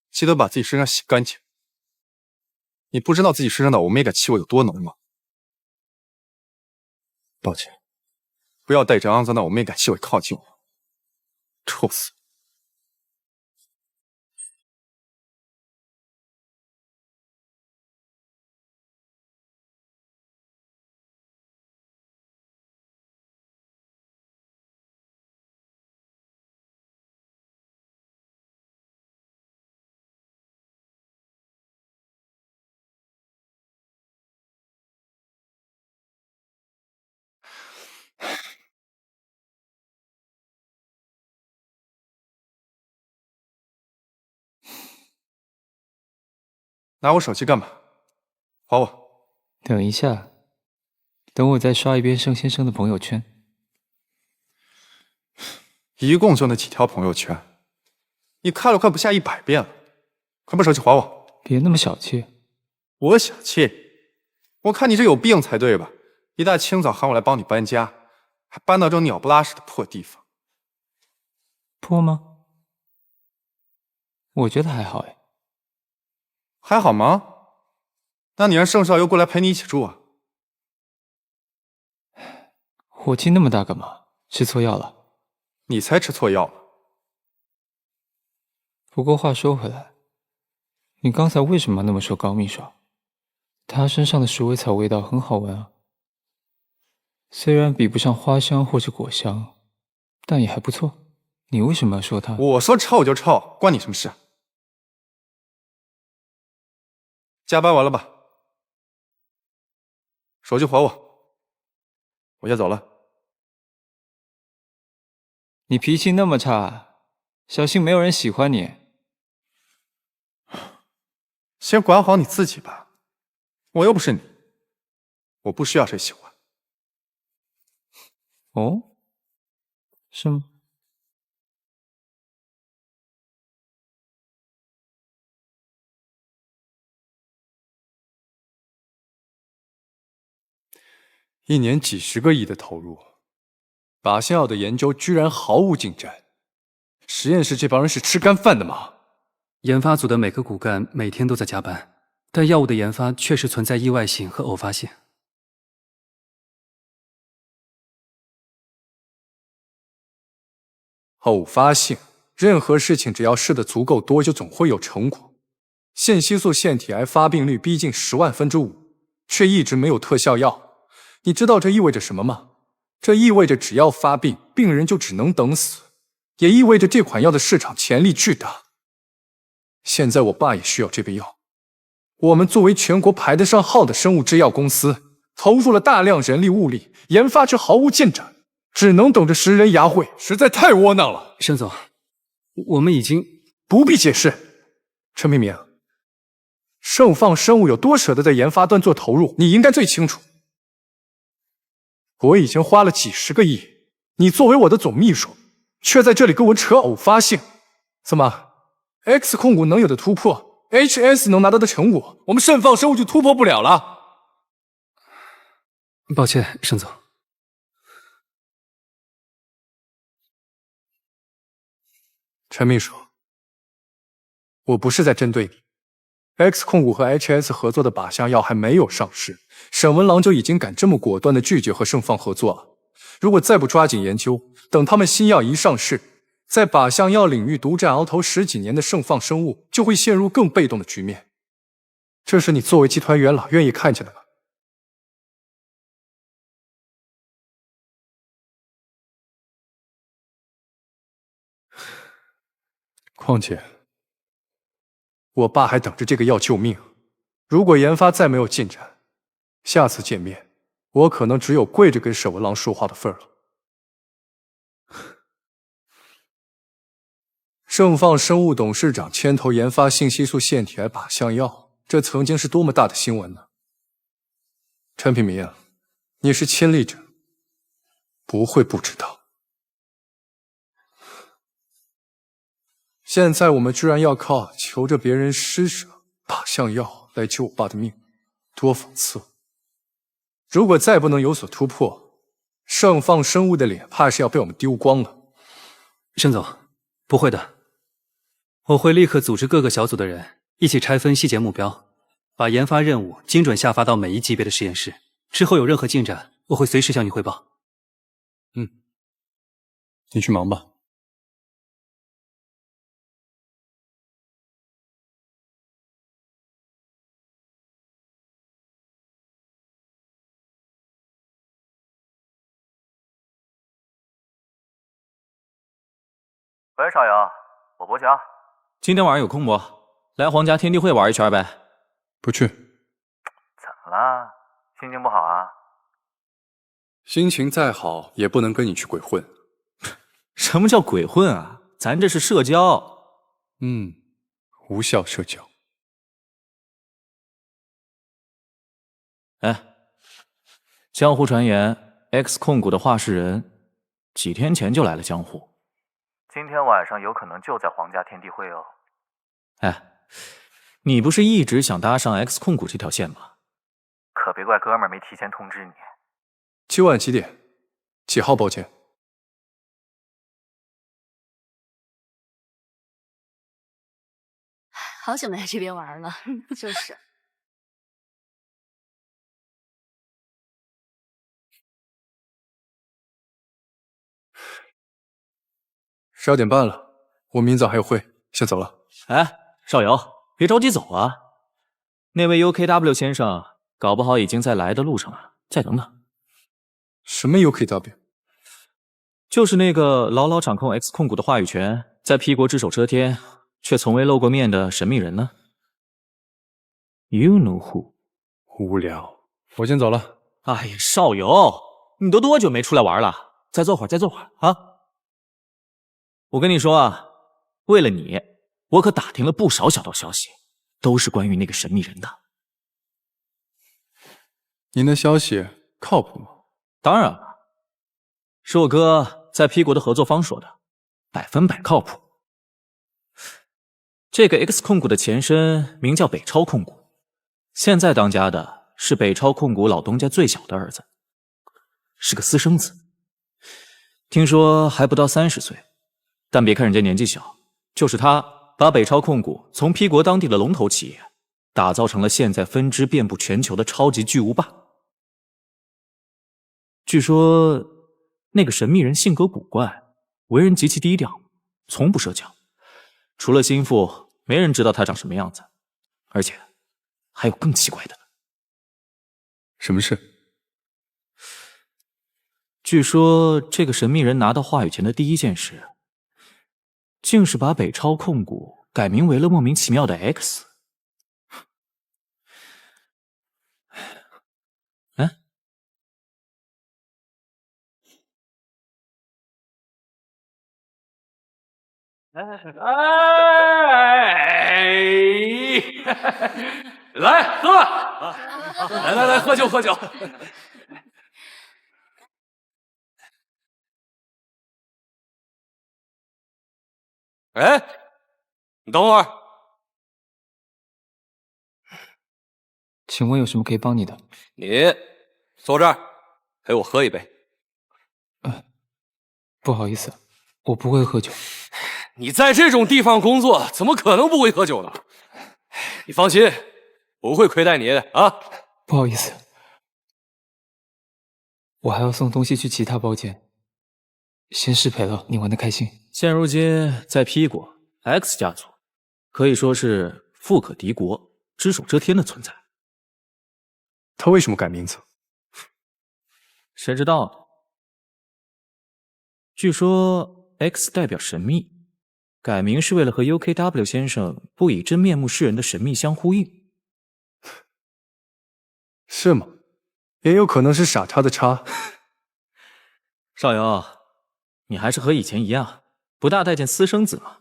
S13: 记得把自己身上洗干净。你不知道自己身上的欧米伽气味有多浓吗？
S11: 抱歉。
S13: 不要带着肮脏的欧米伽气味靠近我，臭死！拿我手机干嘛？还我！
S12: 等一下，等我再刷一遍盛先生的朋友圈。
S13: 一共就那几条朋友圈，你看了快不下100遍了。快把手机还我！
S12: 别那么小气。
S13: 我小气？我看你这有病才对吧？一大清早喊我来帮你搬家，还搬到这种鸟不拉屎的破地方。
S12: 破吗？我觉得还好哎。
S13: 还好吗？那你让盛少游过来陪你一起住啊？
S12: 火气那么大干嘛？吃错药了？
S13: 你才吃错药了。
S12: 不过话说回来，你刚才为什么那么说高秘书？他身上的鼠尾草味道很好闻啊，虽然比不上花香或者果香，但也还不错。你为什么要说他？
S13: 我说臭就臭，关你什么事？加班完了吧？手机还我，我先走了。
S12: 你脾气那么差，小心没有人喜欢你。
S13: 先管好你自己吧，我又不是你，我不需要谁喜欢。
S12: 哦，是吗？1
S8: 年几10个亿的投入，靶向药的研究居然毫无进展，实验室这帮人是吃干饭的吗？
S12: 研发组的每个骨干每天都在加班，但药物的研发确实存在意外性和偶发性。
S8: 偶发性，任何事情只要试得足够多，就总会有成果。腺吸素腺体癌发病率逼近10万分之5，却一直没有特效药。你知道这意味着什么吗？这意味着只要发病，病人就只能等死，也意味着这款药的市场潜力巨大。现在我爸也需要这杯药，我们作为全国排得上号的生物制药公司，投入了大量人力物力，研发却毫无进展，只能等着食人牙慧，实在太窝囊了。
S12: 沈总，我们已经
S8: 不必解释。陈明明，盛放生物有多舍得在研发端做投入，你应该最清楚。我已经花了几10个亿，你作为我的总秘书，却在这里跟我扯偶发性。怎么 X 控股能有的突破， HS 能拿到的成果，我们盛放生物就突破不了了？
S12: 抱歉，盛总。
S8: 陈秘书，我不是在针对你。X 控股和 HS 合作的靶向药还没有上市，沈文郎就已经敢这么果断地拒绝和盛放合作了。如果再不抓紧研究，等他们新药一上市，在靶向药领域独占鳌头10几年的盛放生物就会陷入更被动的局面。这是你作为集团元老愿意看见的吗？况且我爸还等着这个药救命，如果研发再没有进展，下次见面我可能只有跪着跟沈文郎说话的份儿了。盛放生物董事长牵头研发性激素腺体癌靶向药，这曾经是多么大的新闻呢？陈品明，你是亲历者，不会不知道。现在我们居然要靠求着别人施舍靶向药来救我爸的命，多讽刺！如果再不能有所突破，盛放生物的脸怕是要被我们丢光了。
S12: 沈总，不会的，我会立刻组织各个小组的人一起拆分细节目标，把研发任务精准下发到每一级别的实验室。之后有任何进展，我会随时向你汇报。
S8: 你去忙吧。
S10: 喂，少游，我博强，今天晚上有空不？来皇家天地会玩一圈呗。
S8: 不去。
S10: 怎么了？心情不好啊？
S8: 心情再好也不能跟你去鬼混。
S10: 什么叫鬼混啊？咱这是社交。
S8: 无效社交。
S10: 哎，江湖传言 ，X 控股的话事人几天前就来了江湖，今天晚上有可能就在皇家天地会哦。哎，你不是一直想搭上 X 控股这条线吗？可别怪哥们儿没提前通知你。
S8: 今晚几点？几号包间？
S6: 好久没来这边玩了，就是。
S8: 12点半了，我明早还有会，先走了。
S10: 哎，少游，别着急走啊。那位 UKW 先生搞不好已经在来的路上了，再等等。
S8: 什么 UKW？
S10: 就是那个牢牢掌控 X 控股的话语权，在 P 国只手遮天，却从未露过面的神秘人呢。You know who？
S8: 无聊，我先走了。
S10: 哎呀，少游，你都多久没出来玩了？再坐会儿，再坐会儿啊！我跟你说啊，为了你，我可打听了不少小道消息，都是关于那个神秘人的。
S8: 您的消息靠谱吗？
S10: 当然了，是我哥在 P 国的合作方说的，100%靠谱。这个 X 控股的前身名叫北超控股，现在当家的是北超控股老东家最小的儿子，是个私生子，听说还不到30岁。但别看人家年纪小，就是他把北超控股从 P 国当地的龙头企业，打造成了现在分支遍布全球的超级巨无霸。据说那个神秘人性格古怪，为人极其低调，从不社交，除了心腹，没人知道他长什么样子。而且还有更奇怪的。
S8: 什么事？
S10: 据说这个神秘人拿到话语权的第一件事，竟是把北超控股改名为了莫名其妙的 X。哎，
S1: 来喝，来，喝酒喝酒。哎，你等会儿。
S12: 请问有什么可以帮你的？
S1: 你坐这儿，陪我喝一杯。
S12: 不好意思，我不会喝酒。
S1: 你在这种地方工作，怎么可能不会喝酒呢？你放心，不会亏待你的啊。
S12: 不好意思，我还要送东西去其他包间。先失陪了，你玩得开心。
S10: 现如今在 P 国 X 家族可以说是富可敌国、只手遮天的存在。
S8: 他为什么改名字？
S10: 谁知道呢？据说 X 代表神秘，改名是为了和 UKW 先生不以真面目示人的神秘相呼应。
S8: 是吗？也有可能是傻叉的叉。
S10: 少游，你还是和以前一样，不大待见私生子吗？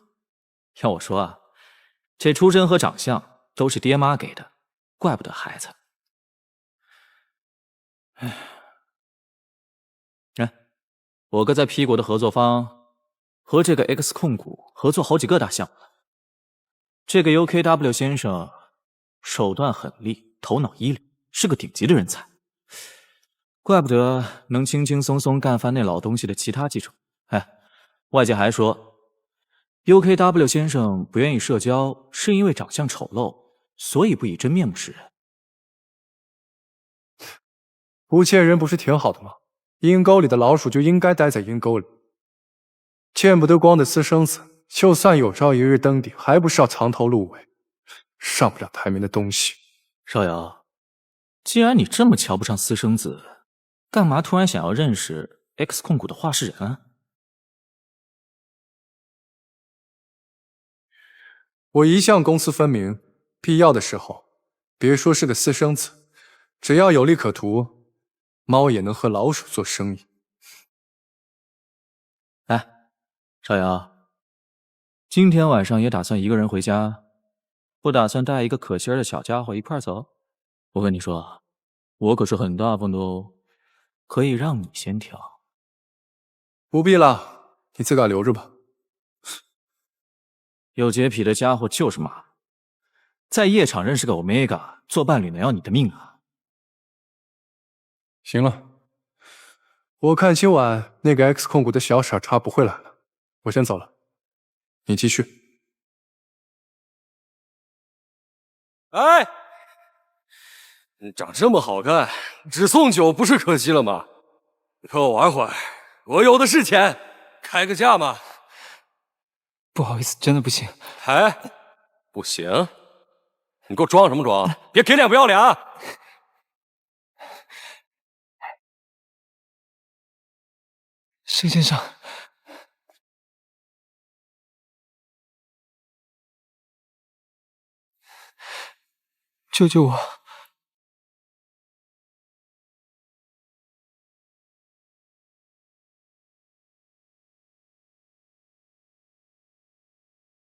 S10: 要我说啊，这出身和长相都是爹妈给的，怪不得孩子。哎，我哥在 P 国的合作方和这个 X 控股合作好几个大项目了。这个 UKW 先生手段狠厉，头脑一流，是个顶级的人才，怪不得能轻轻松松干翻那老东西的其他继承。外界还说 UKW 先生不愿意社交，是因为长相丑陋，所以不以真面目示人。
S8: 不见人不是挺好的吗？阴沟里的老鼠就应该待在阴沟里，见不得光的私生子，就算有朝一日登顶，还不是要藏头露尾，上不了台面的东西。
S10: 少瑶，既然你这么瞧不上私生子，干嘛突然想要认识 X 控股的话事人啊？
S8: 我一向公私分明，必要的时候，别说是个私生子，只要有利可图，猫也能和老鼠做生意。
S10: 少瑶，今天晚上也打算一个人回家，不打算带一个可心儿的小家伙一块走？我跟你说，
S4: 我可是很大方的哦，可以让你先挑。
S8: 不必了，你自个儿留着吧。
S4: 有洁癖的家伙就是马，在夜场认识个 Omega 做伴侣能要你的命啊？
S8: 行了，我看今晚那个 X 控股的小傻叉不会来了，我先走了，你继续。
S1: 哎，你长这么好看，只送酒不是可惜了吗？和我玩会儿，我有的是钱，开个价嘛。
S12: 不好意思，真的不行。
S1: 哎，不行？你给我装什么装？别给脸不要脸啊！
S12: 盛先生，救救我！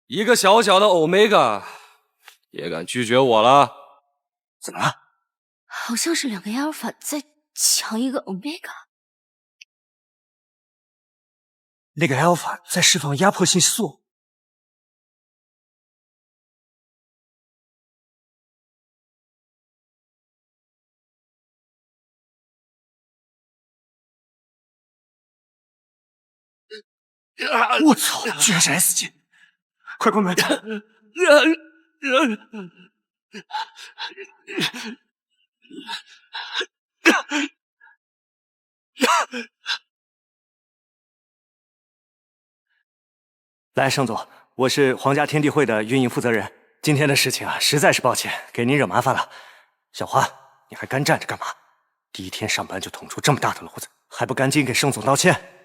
S1: 一个小小的 Omega 也敢拒绝我了？
S14: 怎么了？
S6: 好像是2个 Alpha 在抢一个 Omega。
S14: 那个 Alpha 在释放压迫信息素。我操！居然是 S 级！快关门！
S17: 来，盛总，我是皇家天地会的运营负责人。今天的事情啊，实在是抱歉，给您惹麻烦了。小花，你还干站着干嘛？第一天上班就捅出这么大的篓子，还不赶紧给盛总道歉？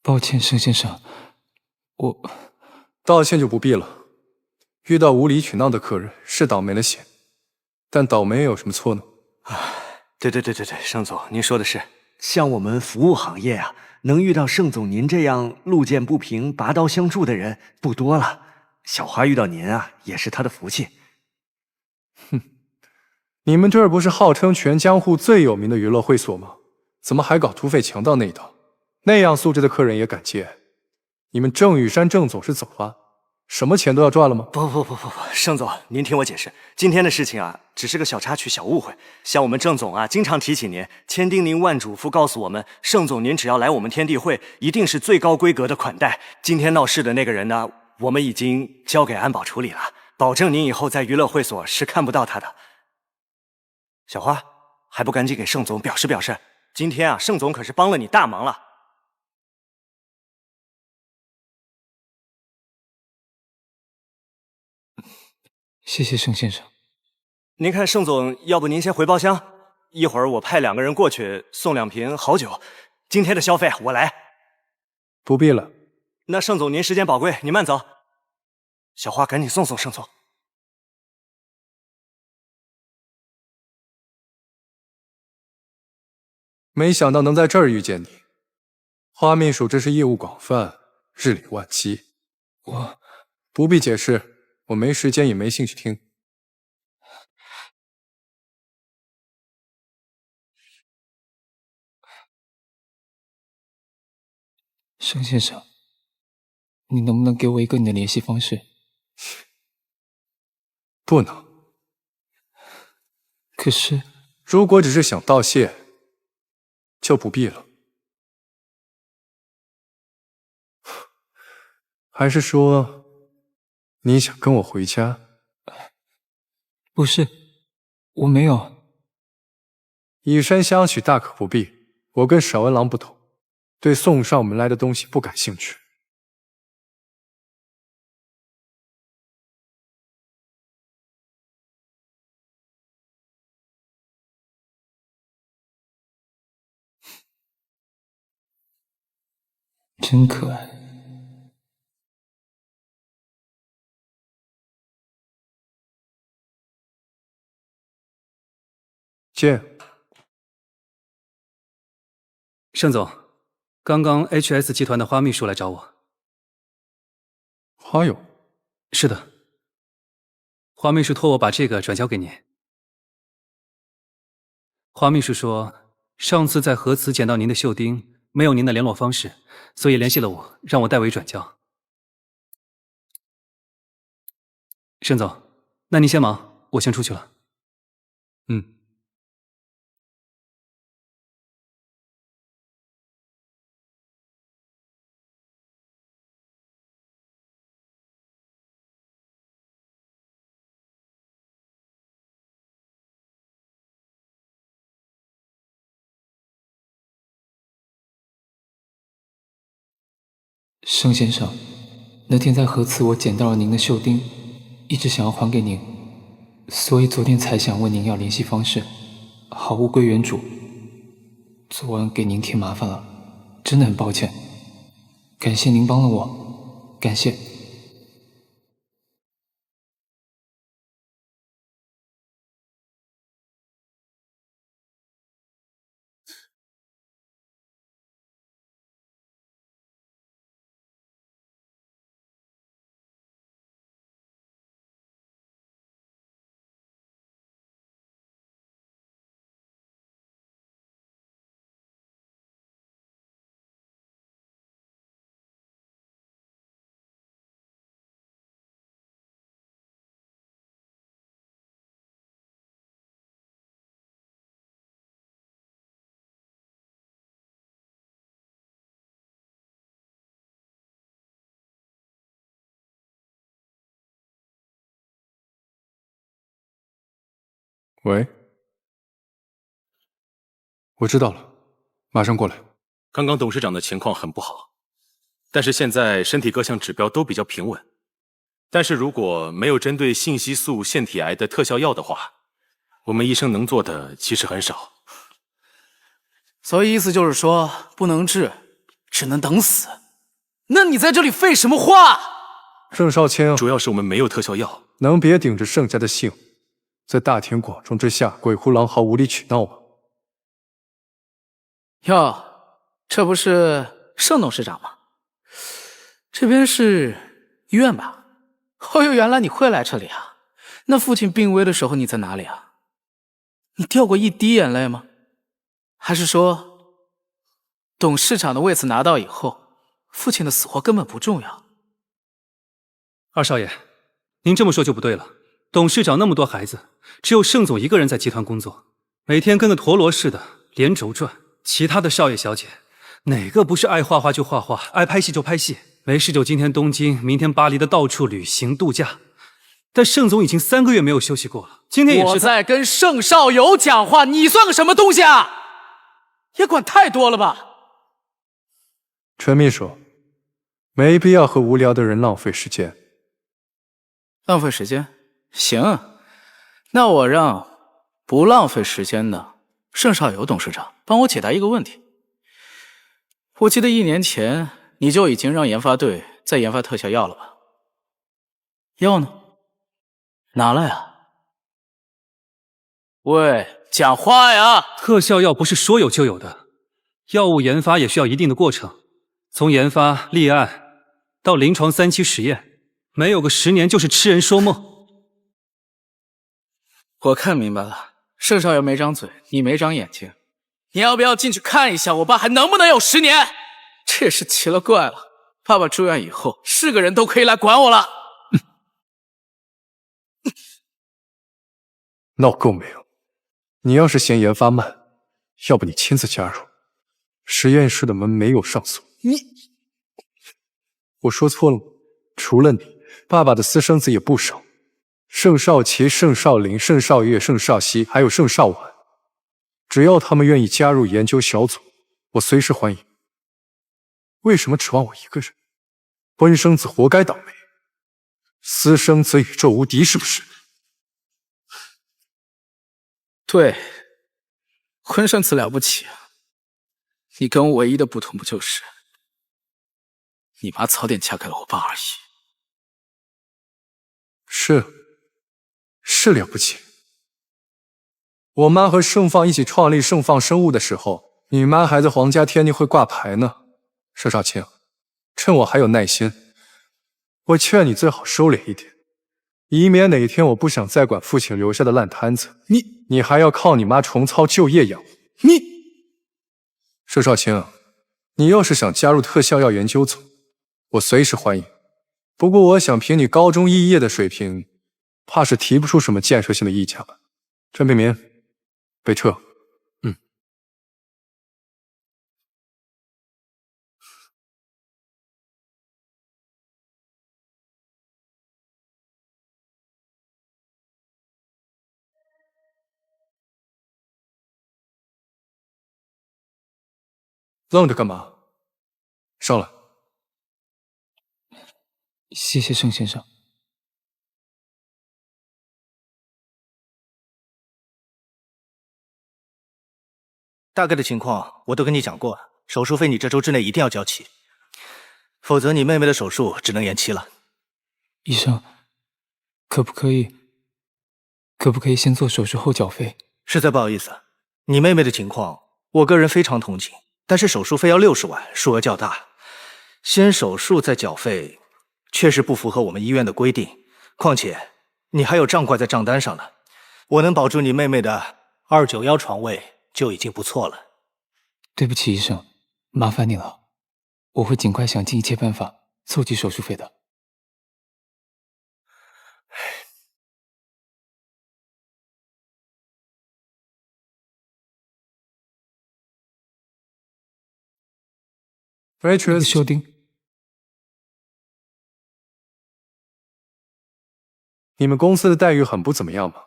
S12: 抱歉，盛先生，我
S8: 道歉就不必了。遇到无理取闹的客人是倒霉了些，但倒霉有什么错呢？
S17: 对，盛总，您说的是，像我们服务行业啊，能遇到盛总您这样路见不平、拔刀相助的人不多了。小花遇到您啊，也是她的福气。
S8: 你们这儿不是号称全江户最有名的娱乐会所吗？怎么还搞土匪强盗那一套？那样素质的客人也敢接？你们郑雨山郑总是走了？什么钱都要赚了吗？
S17: 不，盛总，您听我解释，今天的事情啊，只是个小插曲、小误会。像我们郑总啊，经常提起您，千叮咛万嘱咐，告诉我们，盛总您只要来我们天地会，一定是最高规格的款待。今天闹事的那个人呢，我们已经交给安保处理了，保证您以后在娱乐会所是看不到他的。小花，还不赶紧给盛总表示表示，今天啊，盛总可是帮了你大忙了。
S12: 谢谢盛先生。
S17: 您看，盛总，要不您先回包厢，一会儿我派2个人过去送2瓶好酒。今天的消费我来。
S8: 不必了。
S17: 那盛总您时间宝贵，您慢走。小花，赶紧送盛总。
S8: 没想到能在这儿遇见你，花秘书真是业务广泛，日理万机。
S12: 我
S8: 不必解释。我没时间也没兴趣听。
S12: 盛先生，你能不能给我一个你的联系方式？
S8: 不能。
S12: 可是，
S8: 如果只是想道谢，就不必了。还是说，你想跟我回家？
S12: 不是，我没有。
S8: 以身相许大可不必。我跟沈文郎不同，对送上门来的东西不感兴趣。
S12: 真可爱。
S8: 见。
S18: 盛总，刚刚 HS 集团的花秘书来找我。
S8: 花友？
S18: 是的。花秘书托我把这个转交给您。花秘书说，上次在核磁捡到您的袖钉，没有您的联络方式，所以联系了我，让我代为转交。盛总，那您先忙，我先出去了。
S8: 嗯。
S12: 盛先生，那天在核磁我捡到了您的袖钉，一直想要还给您，所以昨天才想问您要联系方式，好物归原主。昨晚给您添麻烦了，真的很抱歉，感谢您帮了我，感谢。
S8: 喂，我知道了，马上过来。
S1: 刚刚董事长的情况很不好，但是现在身体各项指标都比较平稳。但是如果没有针对信息素腺体癌的特效药的话，我们医生能做的其实很少。
S19: 所以意思就是说，不能治，只能等死。那你在这里废什么话？
S8: 盛少卿，
S1: 主要是我们没有特效药，
S8: 能别顶着盛家的姓，在大庭广众之下鬼哭狼嚎、无理取闹吗？
S19: 哟，这不是盛董事长吗？这边是医院吧？哦哟，原来你会来这里啊！那父亲病危的时候你在哪里啊？你掉过一滴眼泪吗？还是说，董事长的位子拿到以后，父亲的死活根本不重要？
S18: 二少爷，您这么说就不对了。董事长那么多孩子，只有盛总一个人在集团工作，每天跟个陀螺似的连轴转。其他的少爷小姐，哪个不是爱画画就画画，爱拍戏就拍戏，没事就今天东京，明天巴黎的到处旅行度假。但盛总已经3个月没有休息过了，今天也是
S19: 我在跟盛少游讲话，你算个什么东西啊？也管太多了吧？
S8: 陈秘书，没必要和无聊的人浪费时间。
S19: 浪费时间？行，那我让不浪费时间的盛少游董事长帮我解答一个问题。我记得1年前你就已经让研发队在研发特效药了吧？药呢？拿来啊！喂，讲话呀！
S18: 特效药不是说有就有的，药物研发也需要一定的过程，从研发、立案到临床3期实验，没有个10年就是痴人说梦。
S19: 我看明白了，盛少游没张嘴，你没长眼睛。你要不要进去看一下我爸还能不能有10年？这也是奇了怪了，爸爸住院以后，是个人都可以来管我了。
S8: 闹够没有？你要是嫌研发慢，要不你亲自加入。实验室的门没有上锁。我说错了吗？除了你，爸爸的私生子也不少。盛少奇、盛少林、盛少月、盛少熙，还有盛少婉，只要他们愿意加入研究小组，我随时欢迎。为什么指望我一个人？婚生子活该倒霉，私生子宇宙无敌，是不是？
S19: 对，婚生子了不起啊！你跟我唯一的不同不就是，你妈早点嫁给了我爸而已。
S8: 是了不起。我妈和盛放一起创立盛放生物的时候，你妈还在皇家天地会挂牌呢。盛少卿，趁我还有耐心，我劝你最好收敛一点，以免哪天我不想再管父亲留下的烂摊子，你还要靠你妈重操旧业养活。佘少卿，你要是想加入特效药研究组，我随时欢迎。不过我想凭你高中肄业的水平，怕是提不出什么建设性的意见了。陈炳民，被撤。愣着干嘛？上来。
S12: 谢谢盛先生。
S14: 大概的情况我都跟你讲过了，手术费你这周之内一定要交齐，否则你妹妹的手术只能延期了。
S12: 医生，可不可以先做手术后缴费？
S14: 实在不好意思，你妹妹的情况，我个人非常同情，但是手术费要60万，数额较大，先手术再缴费，确实不符合我们医院的规定。况且你还有账挂在账单上呢，我能保住你妹妹的291床位就已经不错了。
S12: 对不起，医生，麻烦你了，我会尽快想尽一切办法凑齐手术费的。
S8: 休丁，你们公司的待遇很不怎么样嘛？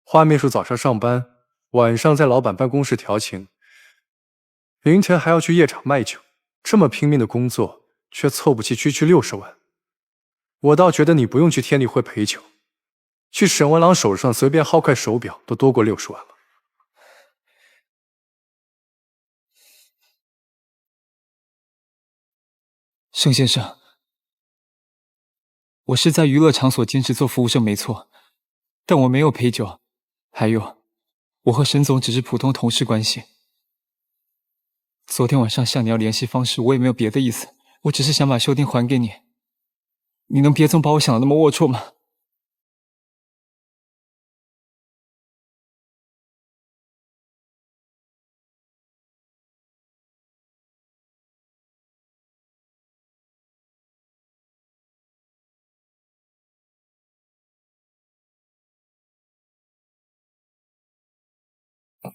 S8: 花秘书早上上班，晚上在老板办公室调情，凌晨还要去夜场卖酒，这么拼命的工作，却凑不齐区区60万。我倒觉得你不用去天地会陪酒，去沈文郎手上随便薅块手表都多过60万了。
S12: 盛先生，我是在娱乐场所兼职做服务生没错，但我没有陪酒。还有，我和沈总只是普通同事关系。昨天晚上向你要联系方式，我也没有别的意思，我只是想把休丁还给你。你能别总把我想的那么龌龊吗？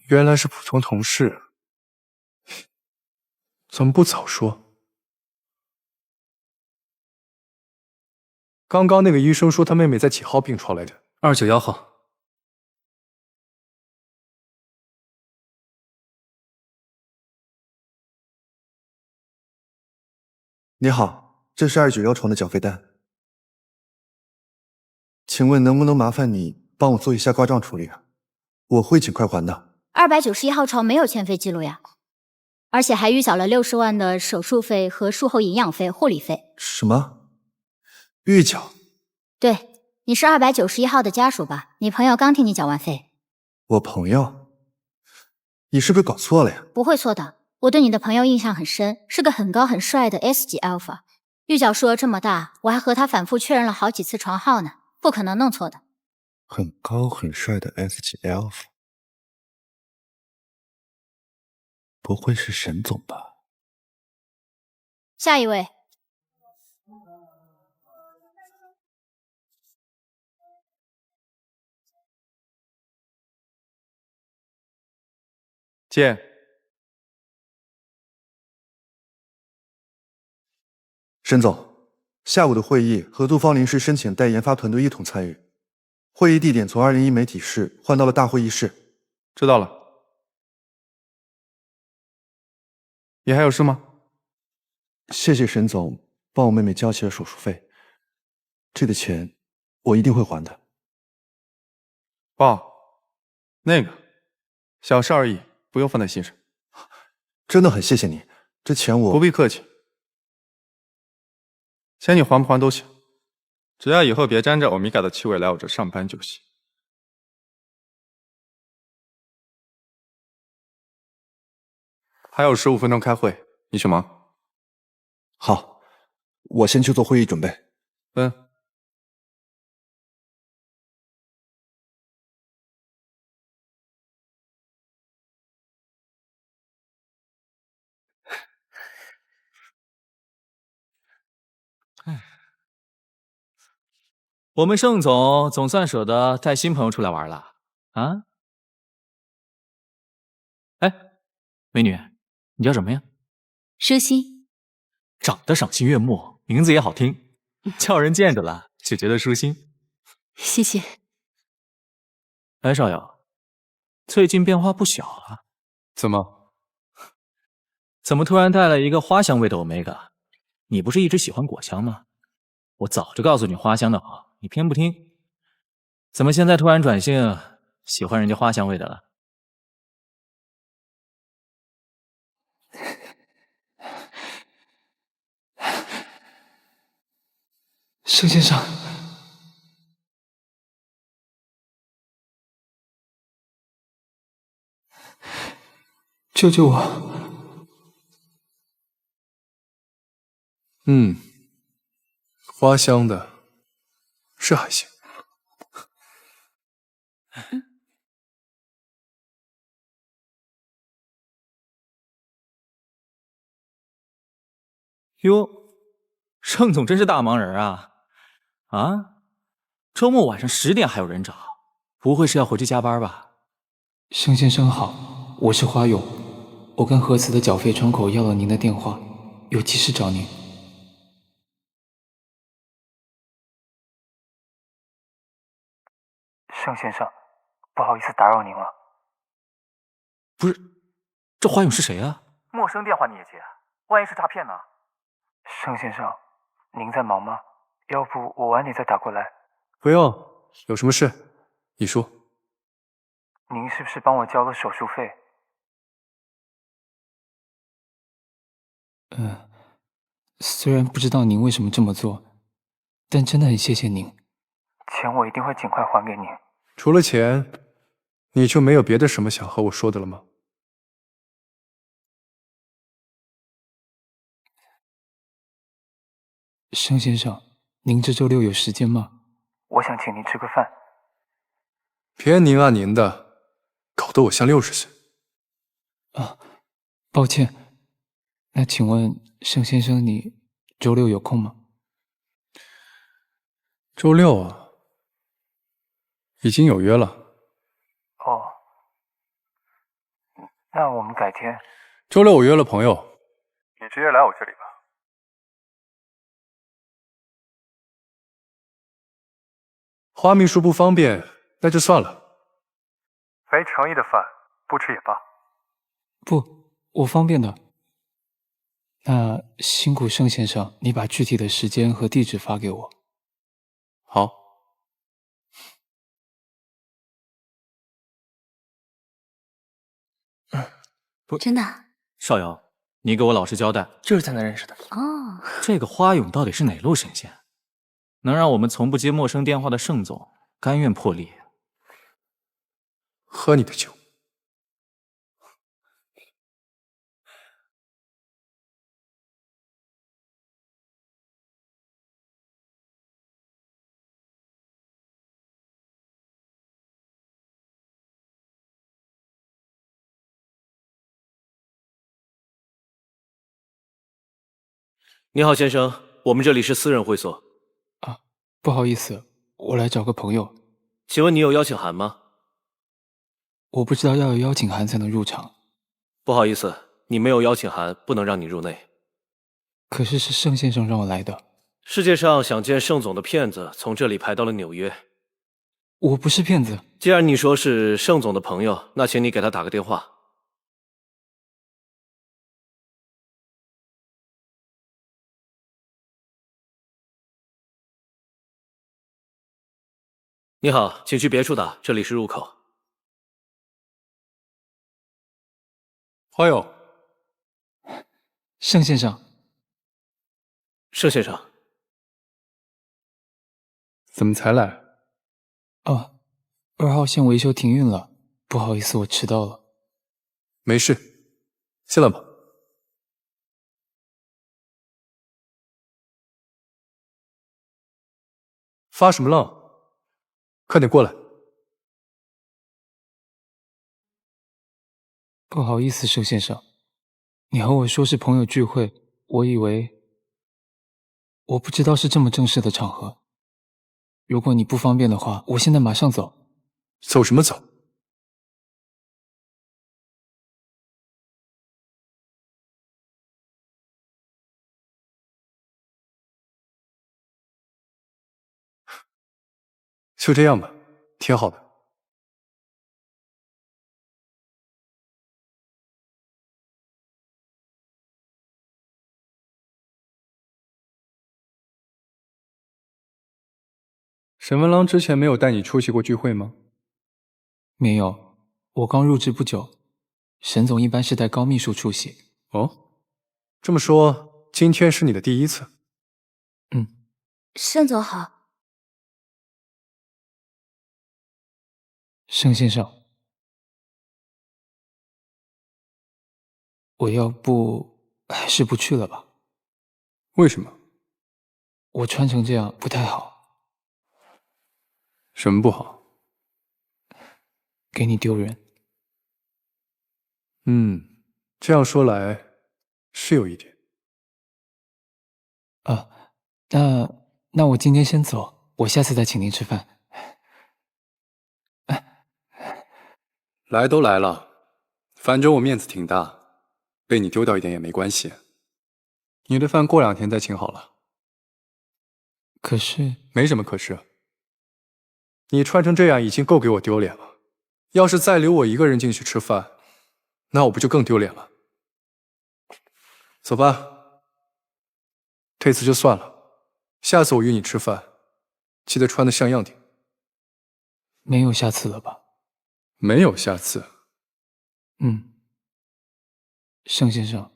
S8: 原来是普通同事，怎么不早说？刚刚那个医生说他妹妹在几号病床来着
S18: ？291号。
S11: 你好，这是291床的缴费单，请问能不能麻烦你帮我做一下挂账处理啊？我会尽快还的。
S6: 291号床没有欠费记录呀，而且还预缴了60万的手术费和术后营养费、护理费。
S11: 什么？预缴？
S6: 对，你是291号的家属吧？你朋友刚替你缴完费。
S11: 我朋友？你是不是搞错了呀？
S6: 不会错的，我对你的朋友印象很深，是个很高很帅的 S 级 Alpha， 预缴数额这么大，我还和他反复确认了好几次床号呢，不可能弄错的。
S11: 很高很帅的 S 级 Alpha， 不会是沈总吧？
S6: 下一位。
S13: 见。
S11: 沈总，下午的会议，合作方临时申请带研发团队一同参与，会议地点从201媒体室换到了大会议室。
S13: 知道了。你还有事吗？
S11: 谢谢沈总帮我妹妹交齐了手术费，这个钱我一定会还的。
S13: 爸，那个小事而已，不用放在心上。
S11: 真的很谢谢你，这钱我……
S13: 不必客气，钱你还不还都行，只要以后别沾着欧米伽的气味来我这上班就行。还有15分钟开会，你去忙。
S11: 好，我先去做会议准备。
S10: 我们盛总总算舍得带新朋友出来玩了啊！哎，美女，你叫什么呀？
S6: 舒心。
S10: 长得赏心悦目，名字也好听，叫人见着了就觉得舒心。
S6: 谢谢。
S10: 哎，少友，最近变化不小啊。
S8: 怎么？
S10: 怎么突然带了一个花香味的 Omega？ 你不是一直喜欢果香吗？我早就告诉你花香的好，你偏不听。怎么现在突然转性，喜欢人家花香味的了？
S12: 盛先生，救救我！
S8: 花香的，是还行。
S10: 哟，盛总真是大忙人啊！啊，周末晚上10点还有人找，不会是要回去加班吧？
S12: 盛先生好，我是花勇，我跟核磁的缴费窗口要了您的电话，有急事找您。
S20: 盛先生，不好意思打扰您了。
S10: 不是，这花勇是谁啊？
S20: 陌生电话你也接，万一是诈骗呢？盛先生，您在忙吗？要不我晚点再打过来。
S8: 不用，有什么事你说。
S20: 您是不是帮我交了手术费？
S12: 虽然不知道您为什么这么做，但真的很谢谢您。
S20: 钱我一定会尽快还给您。
S8: 除了钱，你就没有别的什么想和我说的了吗？
S12: 盛先生，您这周6有时间吗？
S20: 我想请您吃个饭。
S8: 偏您啊您的，搞得我像60岁。
S12: 啊，抱歉。那请问盛先生，你周6有空吗？
S8: 周6啊，已经有约了。
S20: 哦，那我们改天。
S8: 周6我约了朋友，
S20: 你直接来我这里吧。
S8: 花秘书不方便，那就算了。
S20: 没诚意的饭，不吃也罢。
S12: 不，我方便的。那辛苦盛先生，你把具体的时间和地址发给我。
S8: 好。
S10: 不，
S6: 真的？
S10: 少友，你给我老实交代。
S14: 就是在那认识的。
S6: 哦，
S10: 这个花勇到底是哪路神仙，能让我们从不接陌生电话的盛总甘愿破例？
S8: 喝你的酒。
S1: 你好，先生，我们这里是私人会所。
S12: 不好意思，我来找个朋友。
S1: 请问你有邀请函吗？
S12: 我不知道要有邀请函才能入场。
S1: 不好意思，你没有邀请函，不能让你入内。
S12: 可是是盛先生让我来的。
S1: 世界上想见盛总的骗子从这里排到了纽约。
S12: 我不是骗子。
S1: 既然你说是盛总的朋友，那请你给他打个电话。你好，请去别处打，这里是入口。
S8: 花友，
S12: 盛先生。
S1: 盛先生，
S8: 怎么才来？
S12: 哦，2号线维修停运了，不好意思，我迟到了。
S8: 没事，进来吧。发什么愣？快点过来。
S12: 不好意思，盛先生，你和我说是朋友聚会，我不知道是这么正式的场合。如果你不方便的话，我现在马上走。
S8: 走什么走？就这样吧，挺好的。沈文郎之前没有带你出席过聚会吗？
S12: 没有，我刚入职不久。沈总一般是带高秘书出席。
S8: 哦，这么说，今天是你的第一次？
S6: 盛总好。
S12: 盛先生，我要不还是不去了吧？
S8: 为什么？
S12: 我穿成这样不太好。
S8: 什么不好？
S12: 给你丢人。
S8: 这样说来，是有一点。
S12: 啊，那我今天先走，我下次再请您吃饭。
S8: 来都来了，反正我面子挺大，被你丢掉一点也没关系。你的饭过2天再请好了。
S12: 可是……
S8: 没什么可是。你穿成这样已经够给我丢脸了，要是再留我一个人进去吃饭，那我不就更丢脸了？走吧，这次就算了，下次我约你吃饭，记得穿得像样点。
S12: 没有下次了吧？
S8: 没有下次。
S12: 盛先生，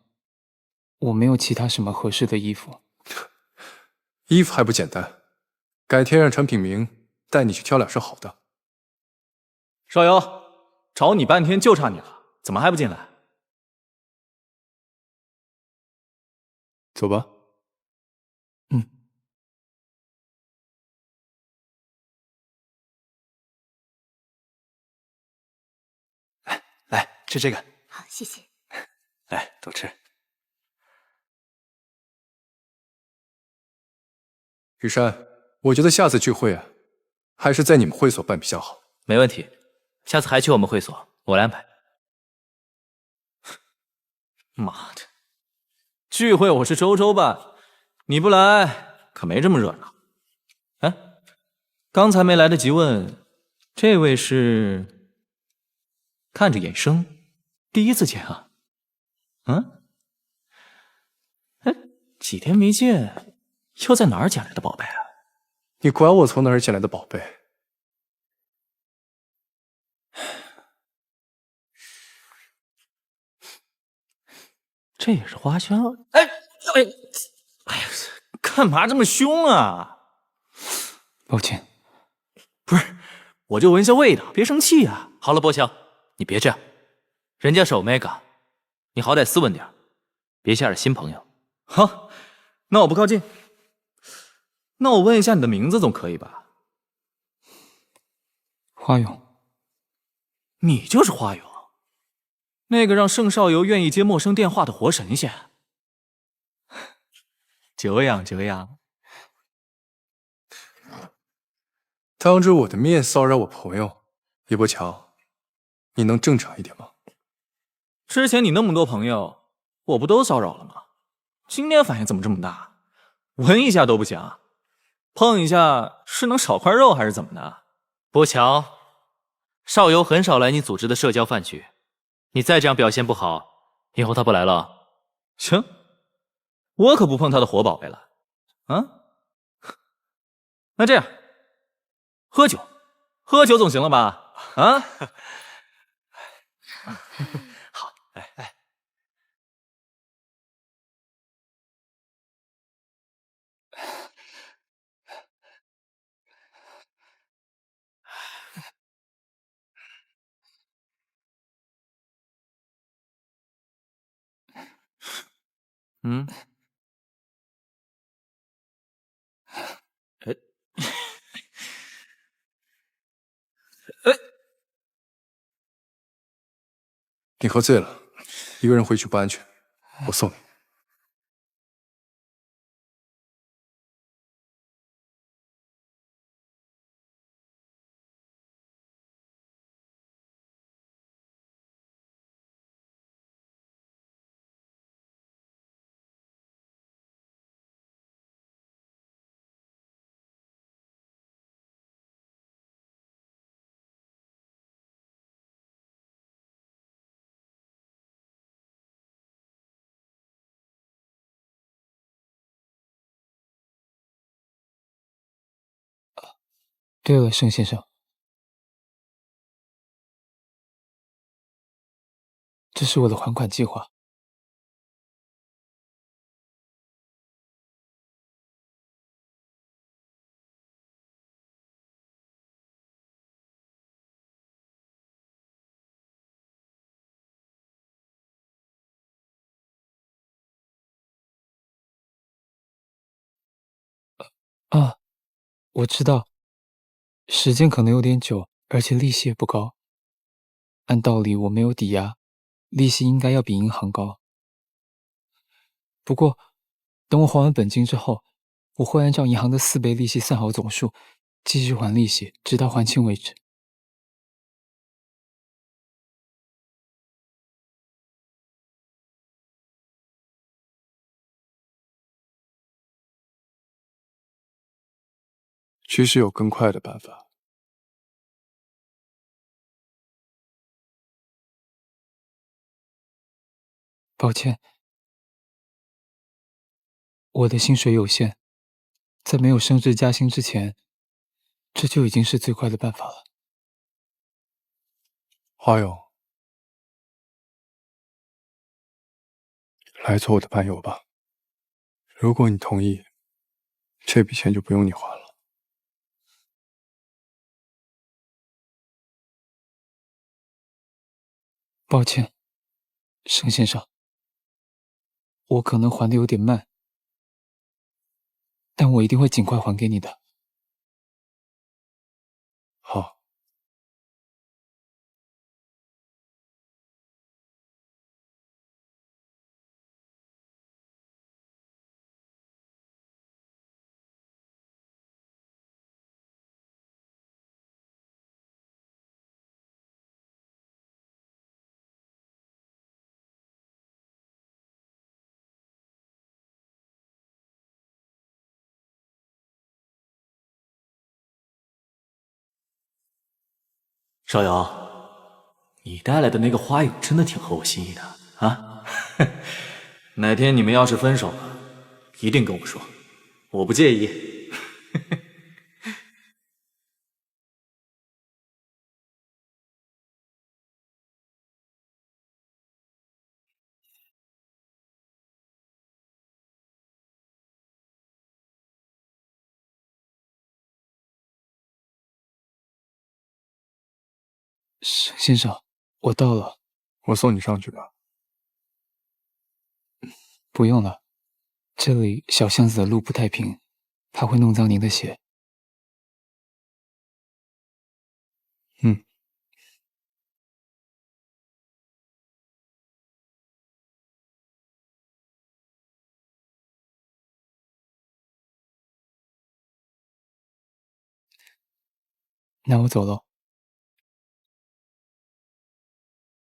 S12: 我没有其他什么合适的衣服。
S8: 衣服还不简单，改天让陈品明带你去挑两身好的。
S10: 少游，找你半天就差你了，怎么还不进来？
S8: 走吧。
S14: 来吃这个。
S6: 好，谢谢。
S14: 来，多吃。
S8: 雨山，我觉得下次聚会啊，还是在你们会所办比较好。
S2: 没问题，下次还去我们会所，我来安排。
S10: 妈的，聚会我是周周办，你不来可没这么热闹。哎，刚才没来得及问，这位是？看着眼生，第一次见啊。几天没见，又在哪儿捡来的宝贝啊？
S8: 你管我从哪儿捡来的宝贝？
S10: 这也是花香。哎呀，干嘛这么凶啊？
S12: 抱歉，
S10: 不是，我就闻下味道，别生气啊。
S2: 好了，波强，你别这样，人家是 Omega， 你好歹斯文点，别吓着新朋友。
S10: 好，那我不靠近。那我问一下你的名字总可以吧？
S12: 花勇。
S10: 你就是花勇，那个让盛少游愿意接陌生电话的活神仙。久仰久仰。
S8: 当着我的面骚扰我朋友，叶伯强，你能正常一点吗？
S10: 之前你那么多朋友，我不都骚扰了吗？今天反应怎么这么大？闻一下都不行，碰一下是能少块肉还是怎么的？
S2: 波强，少游很少来你组织的社交饭局，你再这样表现不好，以后他不来了。
S10: 行，我可不碰他的活宝贝了。那这样，喝酒，喝酒总行了吧？啊？
S14: 好，哎。
S8: 你喝醉了，一个人回去不安全，我送你。
S12: 对了，盛先生，这是我的还款计划。啊，我知道，时间可能有点久，而且利息也不高。按道理我没有抵押，利息应该要比银行高。不过，等我还完本金之后，我会按照银行的4倍利息算好总数，继续还利息，直到还清为止。
S8: 其实有更快的办法。
S12: 抱歉，我的薪水有限，在没有升职加薪之前，这就已经是最快的办法了。
S8: 花友，来做我的伴游吧。如果你同意，这笔钱就不用你还了。
S12: 抱歉，盛先生，我可能还的有点慢，但我一定会尽快还给你的。
S8: 好。
S10: 少瑶，你带来的那个花友真的挺合我心意的啊！哪天你们要是分手了，一定跟我说，我不介意。
S12: 盛先生，我到了。
S8: 我送你上去吧。
S12: 不用了，这里小巷子的路不太平，怕会弄脏您的鞋。嗯。那我走了。